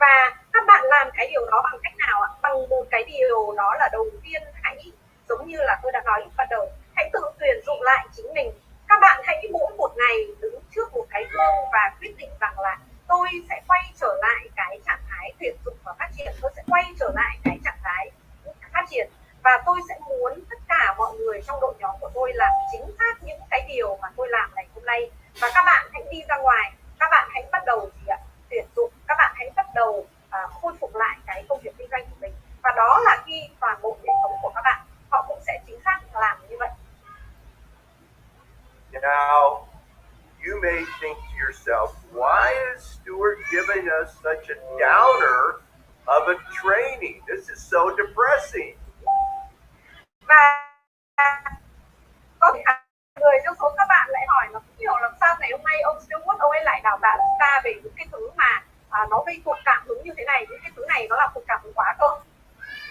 Và các bạn làm cái điều đó bằng cách nào ạ? Bằng một cái điều đó là đầu tiên hãy, giống như là tôi đã nói lúc ban đầu, hãy tự tuyển dụng lại chính mình. Các bạn hãy mỗi một ngày đứng trước một cái gương và quyết định rằng là tôi sẽ quay trở lại cái trạng thái tuyển dụng và phát triển, tôi sẽ quay trở lại cái trạng thái phát triển, và tôi sẽ muốn tất cả mọi người trong đội nhóm của tôi làm chính xác những cái điều mà tôi làm ngày hôm nay. Và các bạn hãy đi ra ngoài, các bạn hãy bắt đầu gì ạ? Tuyển dụng, các bạn hãy bắt đầu khôi phục lại cái công việc kinh doanh của mình. Và đó là khi toàn bộ hệ thống của các bạn họ cũng sẽ chính xác làm như vậy. Now, you may think to yourself, why is Stewart giving us such a downer of a training? This is so depressing. Và có thể người trong số các bạn lại hỏi là không hiểu làm sao ngày hôm nay ông Stewart ông ấy lại đào tạo chúng ta về những cái thứ mà nó gây cột cảm hứng như thế này, những cái thứ này nó là cột cảm hứng quá cơ.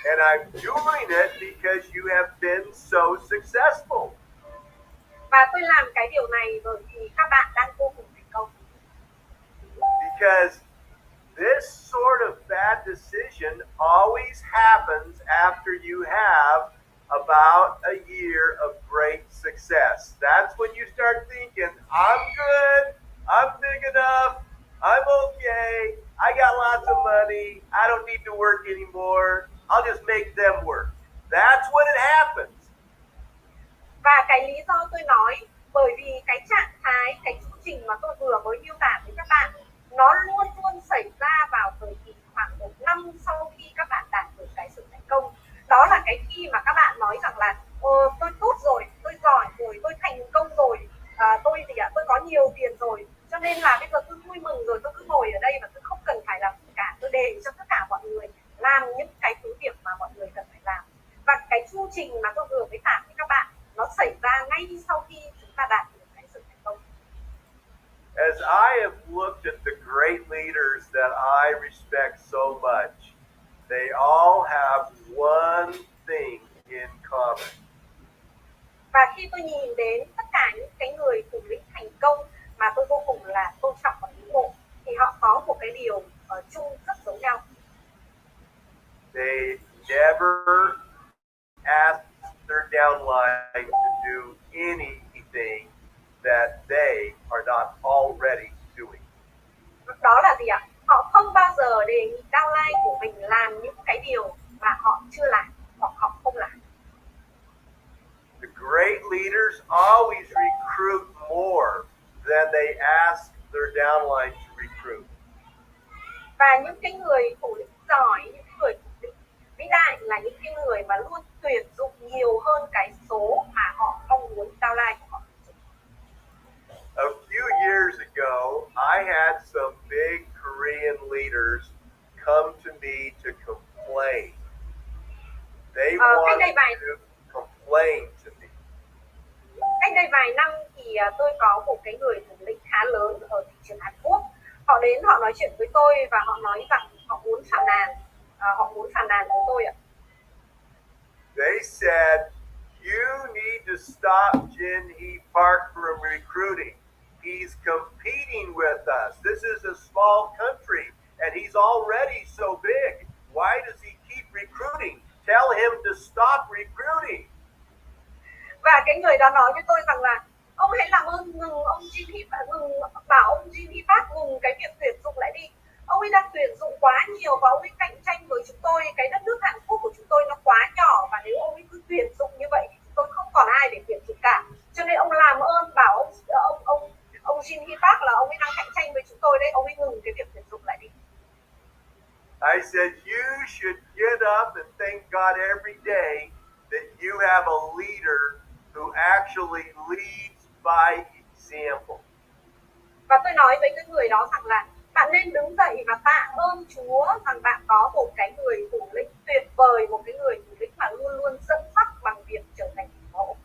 And I'm doing it because you have been so successful. Và tôi làm cái điều này bởi vì các bạn đang vô cùng thành công. Because this sort of bad decision always happens after you have about a year of great success. That's when you start thinking, I'm good, I'm big enough, I'm okay, I got lots of money, I don't need to work anymore, I'll just make them work. That's when it happens. Và cái lý do tôi nói bởi vì cái trạng thái, cái chu trình mà tôi vừa mới miêu tả với các bạn, nó luôn luôn xảy ra vào thời kỳ khoảng 1 năm sau khi các bạn đạt được cái sự thành công. Đó là cái khi mà các bạn nói rằng là tôi tốt rồi, tôi giỏi rồi, tôi thành công rồi, tôi có nhiều tiền rồi, cho nên là bây giờ tôi vui mừng rồi, tôi cứ ngồi ở đây và tôi không cần phải làm gì cả, tôi để cho tất cả mọi người làm những cái thứ việc mà mọi người cần phải làm. Và cái chu trình mà tôi vừa mới tả với các bạn nó xảy ra ngay sau khi chúng ta đạt được cái sự thành công. As I have looked at the great leaders that I respect so much, they all have one thing in common. Và khi tôi nhìn đến tất cả những cái người thủ lĩnh thành công mà tôi vô cùng là tôn trọng và ngưỡng mộ, thì họ có một cái điều chung rất giống nhau. They never ask their downline to do anything that they are not already doing. Đó là gì ạ? Họ không bao giờ đề nghị downline của mình làm những cái điều mà họ chưa làm hoặc họ không làm. The great leaders always recruit more than they ask their downline to recruit. Và những cái người thủ lĩnh giỏi, những cái người thủ lĩnh vĩ đại là những cái người mà luôn tuyển dụng nhiều hơn cái số mà họ mong muốn downline của họ. A few years ago, I had some big Korean leaders come to me to complain. They wanted to complain to me. Cách đây vài năm thì tôi có một cái người thủ lĩnh khá lớn ở thị trường Hàn Quốc. Họ đến họ nói chuyện với tôi và họ nói rằng họ muốn phàn nàn với tôi ạ. They said, you need to stop Jin Hee Park from recruiting. He's competing with us. This is a small country and he's already so big. Why does he keep recruiting? Tell him to stop recruiting. Và cái người đó nói với tôi rằng là ông hãy làm ơn ngừng bảo ông Jin Hee Park ngừng cái việc tuyển dụng lại đi. Ông ấy đang tuyển dụng quá nhiều và ông ấy cạnh tranh với chúng tôi. Cái đất nước Hàn Quốc của chúng tôi nó quá nhỏ và nếu ông ấy cứ tuyển dụng như vậy thì chúng tôi không còn ai để tuyển dụng cả. Cho nên ông làm ơn bảo ông Jin Hee Park là ông ấy đang cạnh tranh với chúng tôi đấy, ông ấy ngừng cái việc tuyển dụng lại đi. I said, you should get up and thank God every day that you have a leader who actually leads by example. Và tôi nói với cái người đó rằng là bạn nên đứng dậy và tạ ơn Chúa rằng bạn có một cái người thủ lĩnh tuyệt vời, một cái người thủ lĩnh mà luôn luôn dẫn dắt bằng việc trở thành hình mẫu.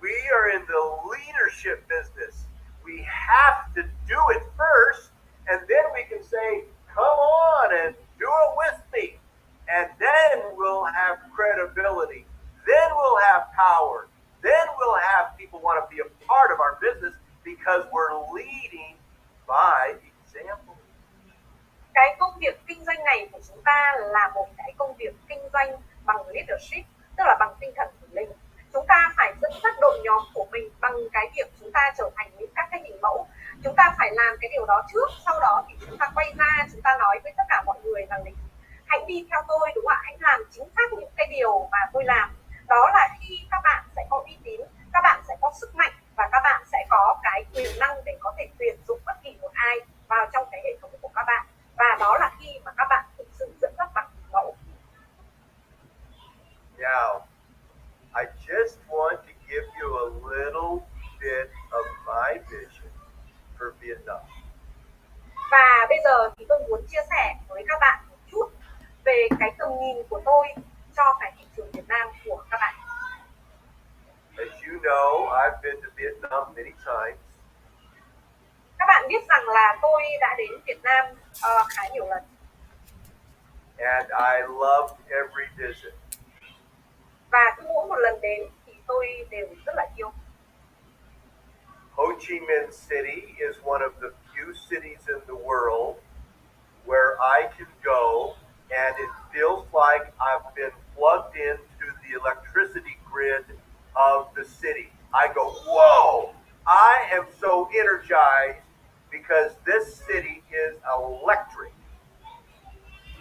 We are in the leadership business. We have to do it first, and then we can say, come on and do it with me. And then we'll have credibility. Then we'll have power. Then we'll have people want to be a part of our business because we're leading by example. Cái công việc kinh doanh này của chúng ta là một cái công việc kinh doanh bằng leadership, tức là bằng tinh thần thủ lĩnh. Chúng ta phải dẫn dắt đội nhóm của mình bằng cái việc chúng ta trở thành những các cái hình mẫu. Chúng ta phải làm cái điều đó trước, sau đó thì chúng ta quay ra, chúng ta nói với tất cả mọi người rằng hãy đi theo tôi, đúng không ạ? Hãy làm chính xác những cái điều mà tôi làm. Đó là khi các bạn sẽ có uy tín, các bạn sẽ có sức mạnh và các bạn sẽ có cái quyền năng để có thể tuyển dụng bất kỳ một ai vào trong cái hệ thống của các bạn. Và đó là khi mà các bạn thực sự dẫn dắt bằng hình mẫu. Now, I just want to give you a little bit of my vision. for Vietnam. Và bây giờ thì tôi muốn chia sẻ với các bạn một chút về cái tầm nhìn của tôi cho cái thị trường Việt Nam của các bạn. As you know, I've been to Vietnam many times. Các bạn biết rằng là tôi đã đến Việt Nam khá nhiều lần. And I loved every visit. Và cứ mỗi một lần đến thì tôi đều rất là yêu. Ho Chi Minh City is one of the few cities in the world where I can go and it feels like I've been plugged into the electricity grid of the city. I go, whoa! I am so energized because this city is electric.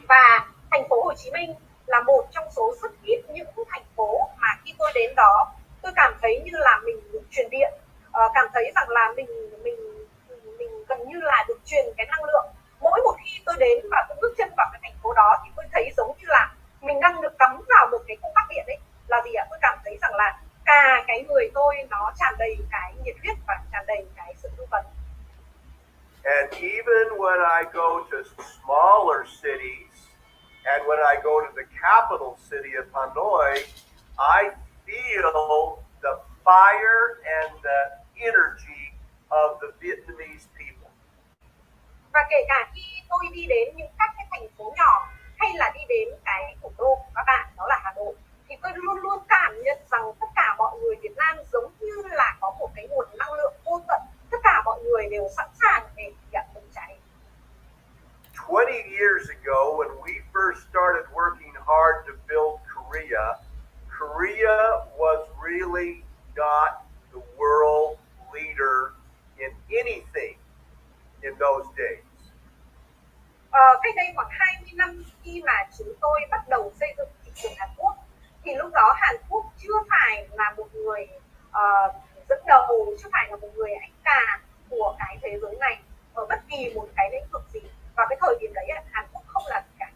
Và thành phố Hồ Chí Minh là một trong số rất ít những thành phố mà khi tôi đến đó tôi cảm thấy như là mình được truyền điện, cảm thấy rằng là mình gần như là được truyền cái năng lượng. Mỗi một khi tôi đến và tôi bước chân vào cái thành phố đó thì tôi thấy giống như là mình đang được cắm vào một cái công tắc điện ấy. Là gì ạ? Tôi cảm thấy rằng là cả cái người tôi nó tràn đầy cái nhiệt huyết và tràn đầy cái sự hưng phấn. And even when I go to smaller cities, and when I go to the capital city of Hanoi, I feel the fire and the energy of the Vietnamese people. Và kể cả khi tôi đi đến những các cái thành phố nhỏ hay là đi đến cái thủ đô của các bạn, đó là Hà Nội, thì tôi luôn luôn cảm nhận rằng tất cả mọi người Việt Nam giống như là có một cái nguồn năng lượng vô tận. Tất cả mọi người đều sẵn sàng để nhận bùng cháy. 20 years ago, when we first started working hard to build Korea, Korea was really not the world leader in anything in those days. Cách đây khoảng 20 năm khi mà chúng tôi bắt đầu xây dựng thị trường Hàn Quốc, thì lúc đó Hàn Quốc chưa phải là một người dẫn đầu, chưa phải là một người anh cả của cái thế giới này ở bất kỳ một cái lĩnh vực gì. Và cái thời điểm đấy Hàn Quốc không là gì cả.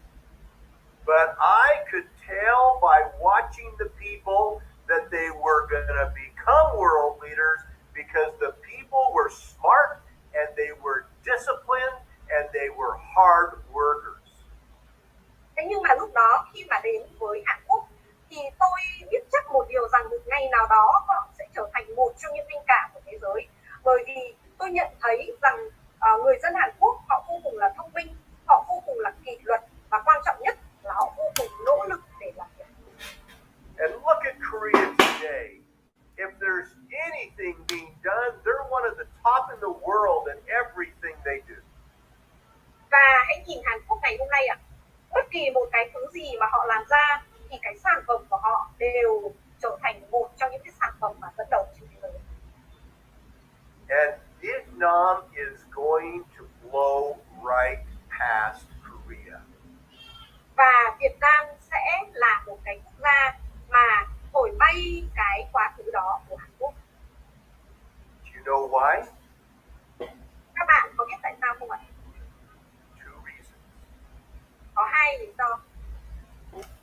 But I could tell by watching the people that they were going to become world leaders because the people were smart and they were disciplined and they were hard workers. Thế nhưng mà lúc đó khi mà đến với Hàn Quốc thì tôi biết chắc một điều rằng một ngày nào đó họ sẽ trở thành một trong những anh cả của thế giới. Bởi vì tôi nhận thấy rằng người dân Hàn Quốc họ vô cùng là thông minh, họ vô cùng là kỷ luật và quan trọng nhất là họ vô cùng nỗ lực để làm việc. And look at Korea today. If there's anything being done, they're one of the top in the world in everything they do. Và hãy nhìn Hàn Quốc ngày hôm nay ạ. Bất kỳ một cái thứ gì mà họ làm ra thì cái sản phẩm của họ đều trở thành một trong những cái sản phẩm mà dẫn đầu trên thế giới. And Vietnam is going to blow right past Korea. Và Việt Nam sẽ là một cái quốc gia mà thổi bay cái quá khứ đó của Hàn Quốc. Do you know why? Các bạn có biết tại sao không ạ? Two reasons. Có hai lý do.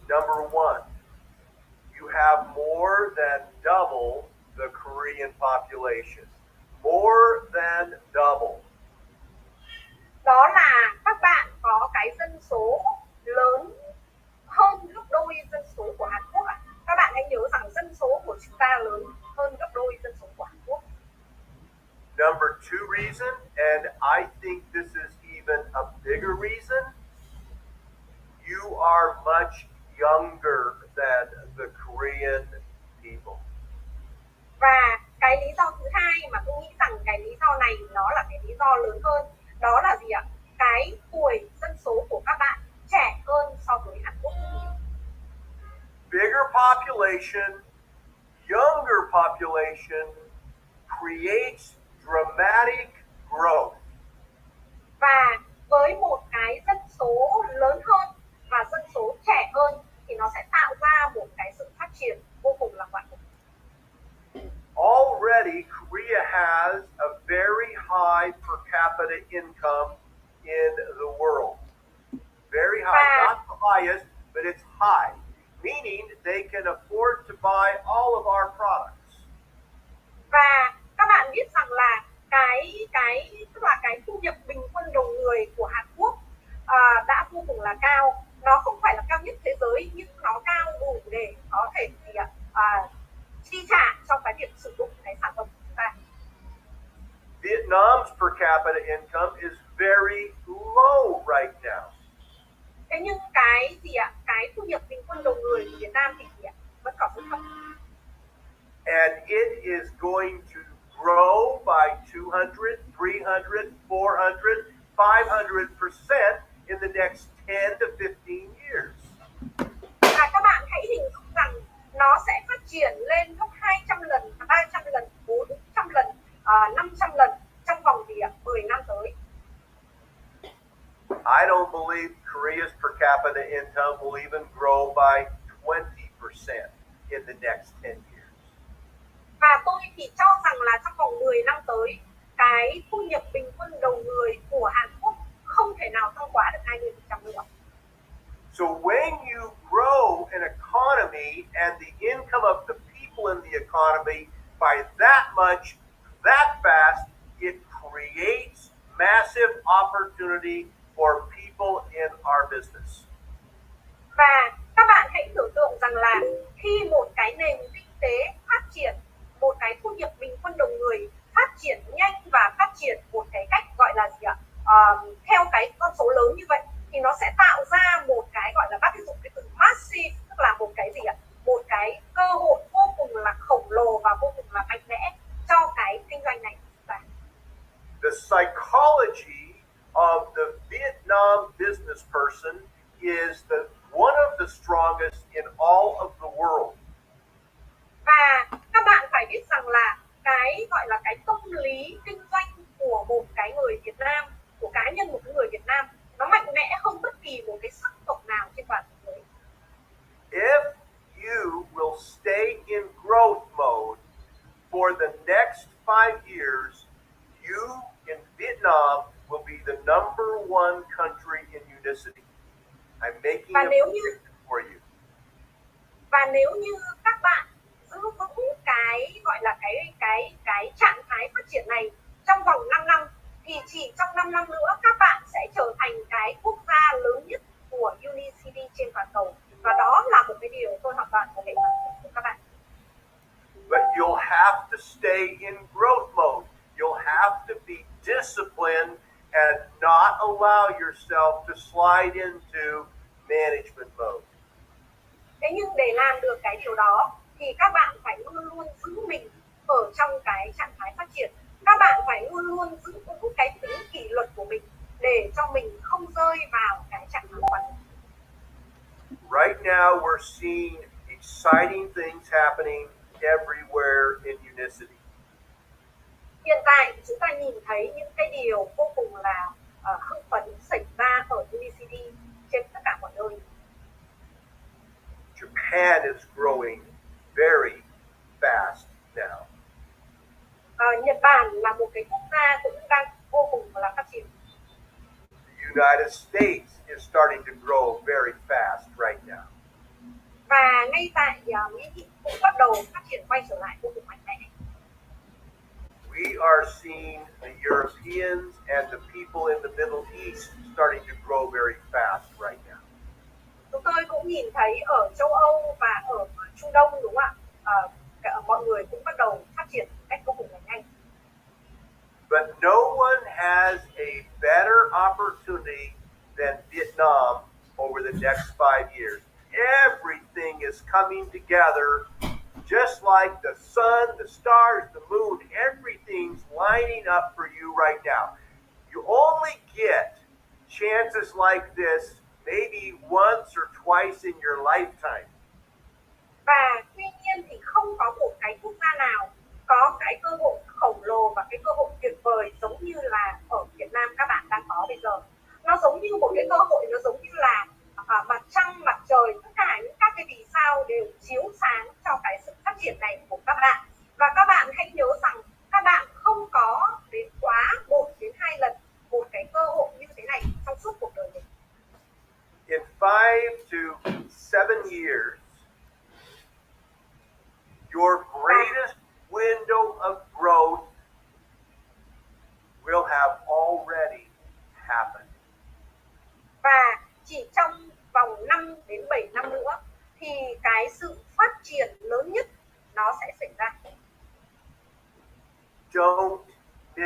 Number one, you have more than double the Korean population. More than double. Đó là các bạn có cái dân số lớn hơn gấp đôi dân số của Hàn Quốc ạ. Các bạn hãy nhớ rằng dân số của chúng ta lớn hơn gấp đôi dân số của Hàn Quốc. Number two reason, and I think this is even a bigger reason, you are much younger than the Korean people. Và cái lý do thứ hai mà tôi nghĩ rằng cái lý do này nó là cái lý do lớn hơn, đó là gì ạ? Cái tuổi dân số của các bạn trẻ hơn so với Hàn Quốc rất nhiều. Bigger population, younger population creates dramatic growth. Và với một cái dân số lớn hơn và dân số trẻ hơn thì nó sẽ tạo ra một cái sự phát triển vô cùng là ngoạn mục. Already, Korea has a very high per capita income in the world. Very high, not the highest, but it's high, meaning they can afford to buy all of our products. Và các bạn biết rằng là cái chi trả cho cái việc sử dụng cái sản phẩm của chúng ta. Vietnam's per capita income is very low right now. Thế nhưng cái gì ạ? Cái thu nhập bình quân đầu người của Việt Nam thì gì ạ? Vẫn còn rất thấp. And it is going to grow by 200, 300, 400, 500% in the next 10 to 15 years. Và các bạn hãy hình dung rằng nó sẽ phát triển lên gấp 200 lần, 300 lần, 400 lần, 500 lần trong vòng 10 năm tới. I don't believe Korea's per capita income will even grow by 20% in the next 10 years. Và tôi thì cho rằng là trong vòng 10 năm tới, cái thu nhập bình quân đầu người của Hàn Quốc không thể nào tăng quá được 20% nữa. So when you grow an economy and the income of the people in the economy by that much, that fast, it creates massive opportunity for people in our business. Và các bạn hãy tưởng tượng rằng là khi một cái nền kinh tế phát triển, một cái thu nhập bình quân đầu người phát triển nhanh và phát triển một cái cách gọi là gì ạ? Theo cái con số lớn như vậy thì nó sẽ tạo ra một cái gọi là bác sử dụng cái từ massive, tức là một cái gì ạ? Một cái cơ hội vô cùng là khổng lồ và vô cùng là mạnh mẽ cho cái kinh doanh này của chúng ta. The psychology of the Vietnam business person is one of the strongest in all of the world. Và các bạn phải biết rằng là cái gọi là cái tâm lý kinh doanh của một cái người Việt Nam, của cá nhân một cái người Việt Nam, nó mạnh mẽ hơn bất kỳ một cái sắc tộc nào trên toàn thế giới. If you will stay in growth mode for the next 5 years, you in Vietnam will be the number one country in Unicity. I'm making a prediction for you. Và nếu như các bạn giữ vững cái gọi là cái trạng thái phát triển này trong vòng 5 năm thì chỉ trong 5 năm nữa các bạn sẽ trở thành cái quốc gia lớn nhất của Unicity trên toàn cầu, và đó là một cái điều tôi hoàn toàn có thể nói với các bạn. But you'll have to stay in growth mode. You'll have to be disciplined and not allow yourself to slide into management mode. Thế nhưng để làm được cái điều đó thì các bạn phải luôn luôn giữ mình ở trong cái trạng thái phát triển. Các bạn phải luôn luôn giữ vững cái tính kỷ luật của mình để cho mình không rơi vào cái trạng thái quẩn. Right now we're seeing exciting things happening everywhere in Unicity. Hiện tại chúng ta nhìn thấy những cái điều vô cùng là hưng phấn xảy ra ở Unicity trên tất cả mọi nơi. Japan is growing very fast now. Nhật Bản là một cái quốc gia cũng đang vô cùng là phát triển. The United States is starting to grow very fast right now. Và ngay tại Mỹ cũng bắt đầu phát triển quay trở lại vô cùng mạnh mẽ. We are seeing the Europeans and the people in the Middle East starting to grow very fast right now. Chúng tôi cũng nhìn thấy ở châu Âu và ở Trung Đông, đúng không ạ? Mọi người cũng bắt đầu phát triển một cách vô cùng là nhanh. But no one has a better opportunity than Vietnam over the next 5 years. Everything is coming together just like the sun, the stars, the moon, everything's lining up for you right now. You only get chances like this maybe once or twice in your lifetime. Và tuy nhiên thì không có một cái quốc gia nào có cái cơ hội khổng lồ và cái cơ hội tuyệt vời giống như là ở Việt Nam các bạn đang có bây giờ. Nó giống như một cái cơ hội, nó giống như là mặt trăng, mặt trời, tất cả những các cái vì sao đều chiếu sáng cho cái sự phát triển này của các bạn. Và các bạn hãy nhớ rằng các bạn không có đến quá 1 đến 2 lần một cái cơ hội như thế này trong suốt cuộc đời mình. In 5 to 7 years, your greatest window of growth will have already happened. Và chỉ trong vòng 5 đến 7 năm nữa thì cái sự phát triển lớn nhất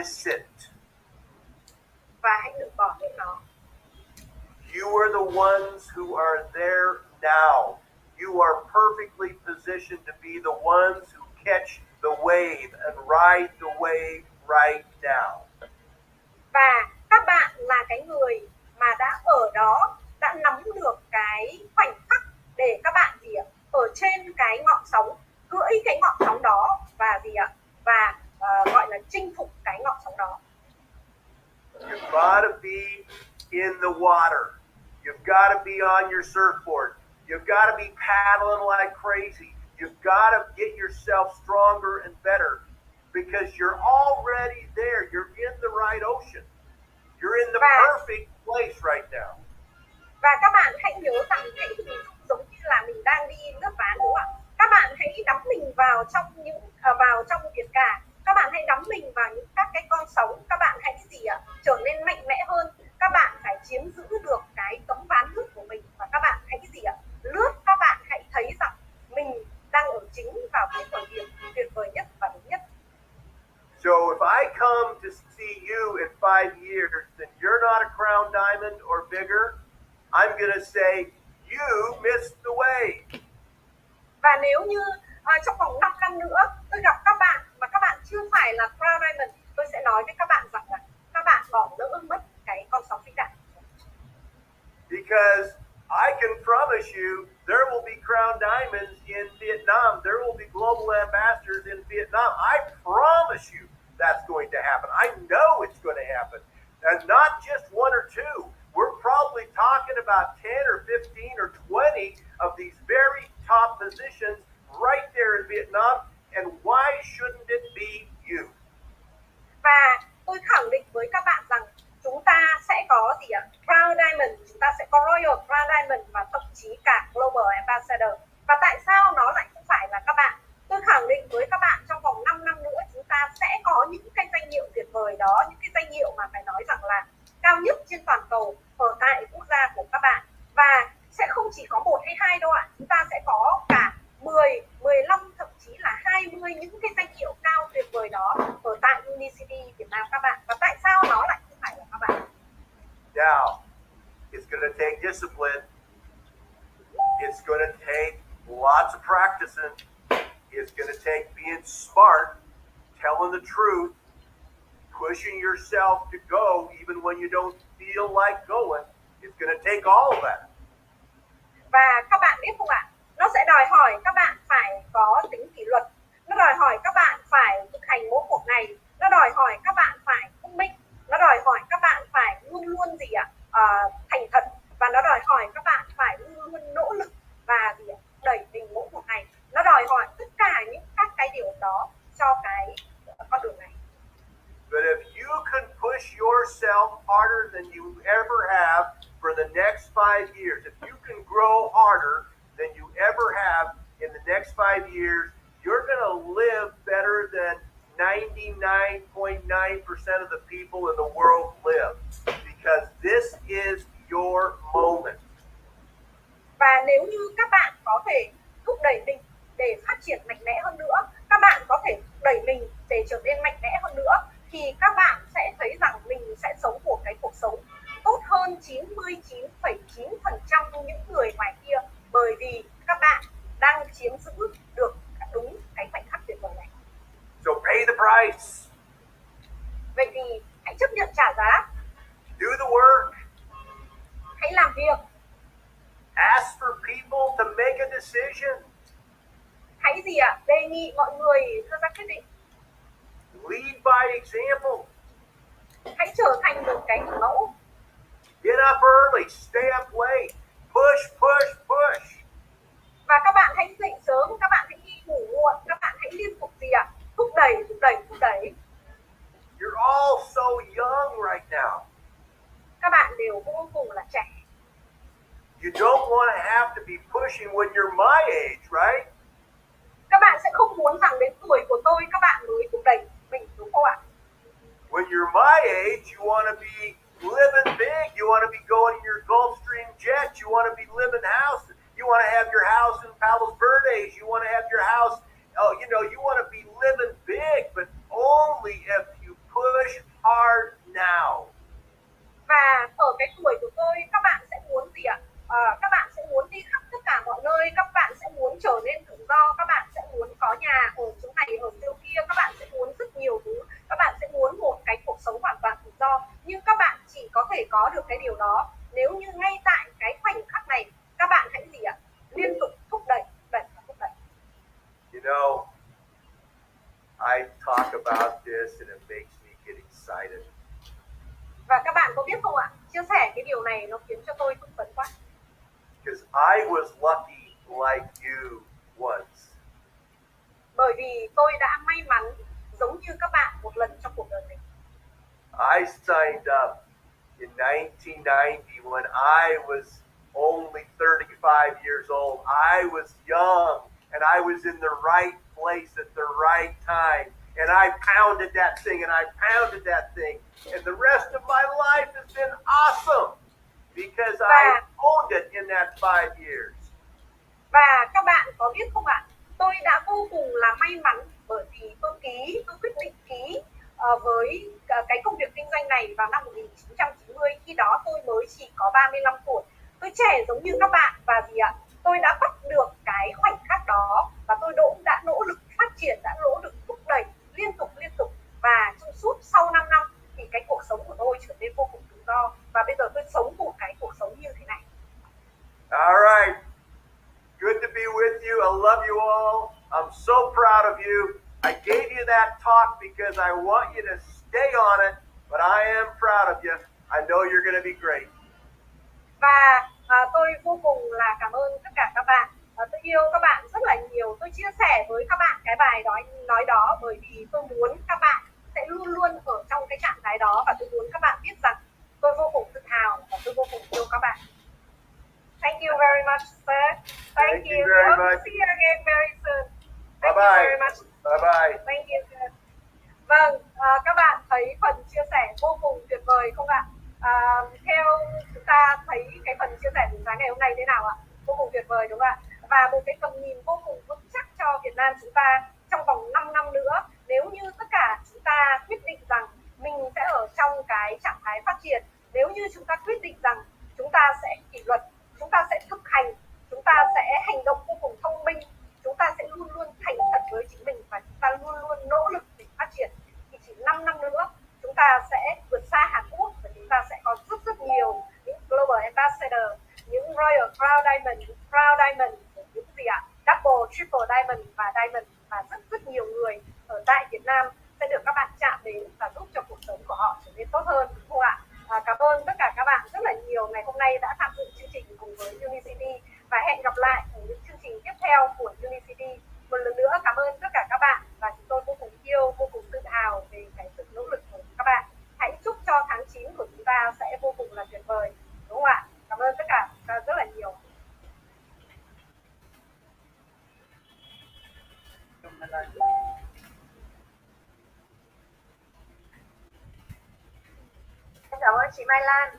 miss it. Và hãy đừng bỏ lỡ nó. You are the ones who are there now. You are perfectly positioned to be the ones who catch the wave and ride the wave right now. Và các bạn là cái người mà đã ở đó, đã nắm được cái khoảnh khắc để các bạn gì ạ? Ở trên cái ngọn sóng, cưỡi cái ngọn sóng đó và gì ạ? Và gọi là chinh phục cái ngọn sóng đó. You've got to be in the water. You've got to be on your surfboard. You've got to be paddling like crazy. You've got to get yourself stronger and better because you're already there. You're in the right ocean. You're in the perfect place right now. Và các bạn hãy nhớ rằng hãy hình dung giống như là mình đang đi lướt ván, đúng không ạ? Các bạn hãy đắm mình vào trong biển cả. Các bạn hãy đắm mình vào những các cái con sóng. Các bạn hãy gì ạ? Trở nên mạnh mẽ hơn. Các bạn phải chiếm giữ được cái tấm ván lướt của mình và các bạn hãy gì ạ? Lướt. Các bạn hãy thấy rằng mình đang ở chính vào cái thời điểm tuyệt vời nhất và đúng nhất. So if I come to see you in 5 years and you're not a crown diamond or bigger, I'm going to say you missed the wave. Và nếu như trong vòng 5 năm nữa tôi gặp các bạn mà các bạn chưa phải là crown diamond, tôi sẽ nói với các bạn rằng là các bạn bỏ lỡ mất cái con sóng vĩ đại. Because I can promise you there will be crown diamonds in Vietnam. There will be global ambassadors in Vietnam. I promise you that's going to happen. I know it's going to happen. And not just one or two. We're probably talking about 10 or 15 or 20 of these very top positions right there in Vietnam. And why shouldn't it be you? Và tôi khẳng định với các bạn rằng chúng ta sẽ có gì ạ? Crown Diamond, chúng ta sẽ có Royal Crown Diamond và thậm chí cả Global Ambassador. Và tại sao nó lại không phải là các bạn? Tôi khẳng định với các bạn trong vòng 5 năm nữa chúng ta sẽ có những cái danh hiệu tuyệt vời đó, những cái danh hiệu mà phải nói rằng là cao nhất trên toàn cầu ở tại quốc gia của các bạn. Và sẽ không chỉ có 1 hay 2 đâu ạ. Chúng ta sẽ có cả 10, 15, thậm chí là 20 những cái danh hiệu cao tuyệt vời đó ở tại Unicity Việt Nam các bạn. Và tại sao nó lại không phải là các bạn? Now, it's going to take discipline. It's going to take lots of practicing. It's going to take being smart, telling the truth, pushing yourself to go even when you don't feel like going. It's going to take all of that. Và các bạn biết không ạ? Nó sẽ đòi hỏi các bạn phải có tính kỷ luật. Nó đòi hỏi các bạn phải thực hành mỗi một ngày. Nó đòi hỏi các bạn phải thông minh. Nó đòi hỏi các bạn phải luôn luôn gì ạ? Thành thật. Và nó đòi hỏi các bạn phải luôn luôn nỗ lực và gì ạ? Đẩy mình mỗi một ngày. Nó đòi hỏi tất cả những các cái điều đó cho cái con đường này. But if you can push yourself harder than you ever have for the next 5 years, if you can grow harder than you ever have in the next 5 years, you're going to live better than 99.9% of the people in the world live. Because this is your moment. Và nếu như các bạn có thể thúc đẩy mình để phát triển mạnh mẽ hơn nữa, các bạn có thể thúc đẩy mình để trở nên mạnh mẽ hơn nữa, thì các bạn sẽ thấy rằng mình sẽ sống một cái cuộc sống tốt hơn 99,9% những người ngoài kia, bởi vì các bạn đang chiếm giữ được đúng cái khoảnh khắc tuyệt vời này. So pay the price. Vậy thì hãy chấp nhận trả giá. Do the work. Hãy làm việc. Ask for people to make a decision. Hãy gì ạ? Đề nghị mọi người đưa ra quyết định. Lead by example. Hãy trở thành một cái hình mẫu. Get up early, stay up late. Push, push, push. Và các bạn hãy dậy sớm, các bạn hãy đi ngủ muộn, các bạn hãy liên tục gì ạ? Thúc đẩy, thúc đẩy, thúc đẩy. You're all so young right now. Các bạn đều vô cùng là trẻ. You don't want to have to be pushing when you're my age, right? Các bạn sẽ không muốn rằng đến tuổi của tôi các bạn mới thúc đẩy mình, đúng không ạ? When you're my age, you want to be living big. You want to be going in your Gulfstream jet. You want to be living house. You want to have your house in Palos Verdes. You want to have your house, you want to be living big, but only if you push hard now. Và ở cái tuổi của tôi, các bạn sẽ muốn gì ạ? Các bạn sẽ muốn đi khắp tất cả mọi nơi, các bạn sẽ muốn trở nên tự do, các bạn sẽ muốn có nhà ở chỗ này, ở chỗ kia, các bạn sẽ muốn rất nhiều thứ, các bạn sẽ muốn một cái cuộc sống hoàn toàn tự do. Nhưng các bạn chỉ có thể có được cái điều đó nếu như ngay tại cái khoảnh khắc này các bạn hãy gì ạ? Liên tục thúc đẩy và thúc đẩy. You know, I talk about this and it makes me get excited. Và các bạn có biết không ạ? Chia sẻ cái điều này nó khiến cho tôi hưng phấn quá. Because I was lucky like you once. Bởi vì tôi đã may mắn giống như các bạn một lần trong cuộc đời mình. I signed up in 1990 when I was only 35 years old. I was young and I was in the right place at the right time. And I pounded that thing and I pounded that thing. And the rest of my life has been awesome because I owned it in that 5 years. Và các bạn có biết không ạ? Tôi đã vô cùng là may mắn bởi vì tôi quyết định ký với cái công việc kinh doanh này vào năm 1990. Khi đó tôi mới chỉ có 35 tuổi. Tôi trẻ giống như các bạn và gì ạ? Tôi đã bắt được cái khoảnh khắc đó và tôi đã nỗ lực phát triển, đã nỗ lực thúc đẩy liên tục và trong suốt sau 5 năm thì cái cuộc sống của tôi trở nên vô cùng tự do và bây giờ tôi sống một cái cuộc sống như thế này. All right. Good to be with you. I love you all. I'm so proud of you. I gave you that talk because I want you to stay on it, but I am proud of you. I know you're going to be great. Và tôi vô cùng là cảm ơn tất cả các bạn. Tôi yêu các bạn rất là nhiều. Tôi chia sẻ với các bạn cái bài nói đó bởi vì tôi muốn các bạn sẽ luôn luôn ở trong cái trạng thái đó và tôi muốn các bạn biết rằng tôi vô cùng tự hào và tôi vô cùng yêu các bạn. Thank you very much, sir. Thank you very much. See you again very soon. Thank you very much. Bye bye. Thank you, sir. Vâng, các bạn thấy phần chia sẻ vô cùng tuyệt vời không ạ? Theo chúng ta thấy cái phần chia sẻ buổi sáng ngày hôm nay thế nào ạ? Vô cùng tuyệt vời đúng không ạ? Và một cái tầm nhìn vô cùng vững chắc cho Việt Nam chúng ta trong vòng 5 năm nữa. Nếu như tất cả chúng ta quyết định rằng mình sẽ ở trong cái trạng thái phát triển, nếu như chúng ta quyết định rằng chúng ta sẽ kỷ luật, chúng ta sẽ thực hành, chúng ta sẽ hành động vô cùng thông minh, chúng ta sẽ luôn luôn thành thật với chính mình và chúng ta luôn luôn nỗ lực để phát triển, thì chỉ 5 năm nữa chúng ta sẽ vượt xa Hàn Quốc và chúng ta sẽ có rất nhiều những Global Ambassador, những Royal Crown Diamond, Crown Diamond, những gì ạ? Double, Triple Diamond và Diamond và rất nhiều người ở tại Việt Nam sẽ được các bạn chạm đến và giúp cho cuộc sống của họ trở nên tốt hơn, đúng không ạ? Cảm ơn tất cả các bạn rất là nhiều ngày hôm nay đã tham dự chương trình cùng với Unicity và hẹn gặp lại ở những chương trình tiếp theo của Unicity. Một lần nữa cảm ơn tất cả các bạn và chúng tôi vô cùng yêu, vô cùng tự hào về cái sự nỗ lực của các bạn. Hãy chúc cho tháng 9 của chúng ta sẽ vô cùng là tuyệt vời, đúng không ạ? Cảm ơn tất cả chúng ta rất là nhiều. Cảm ơn chị Mai Lan.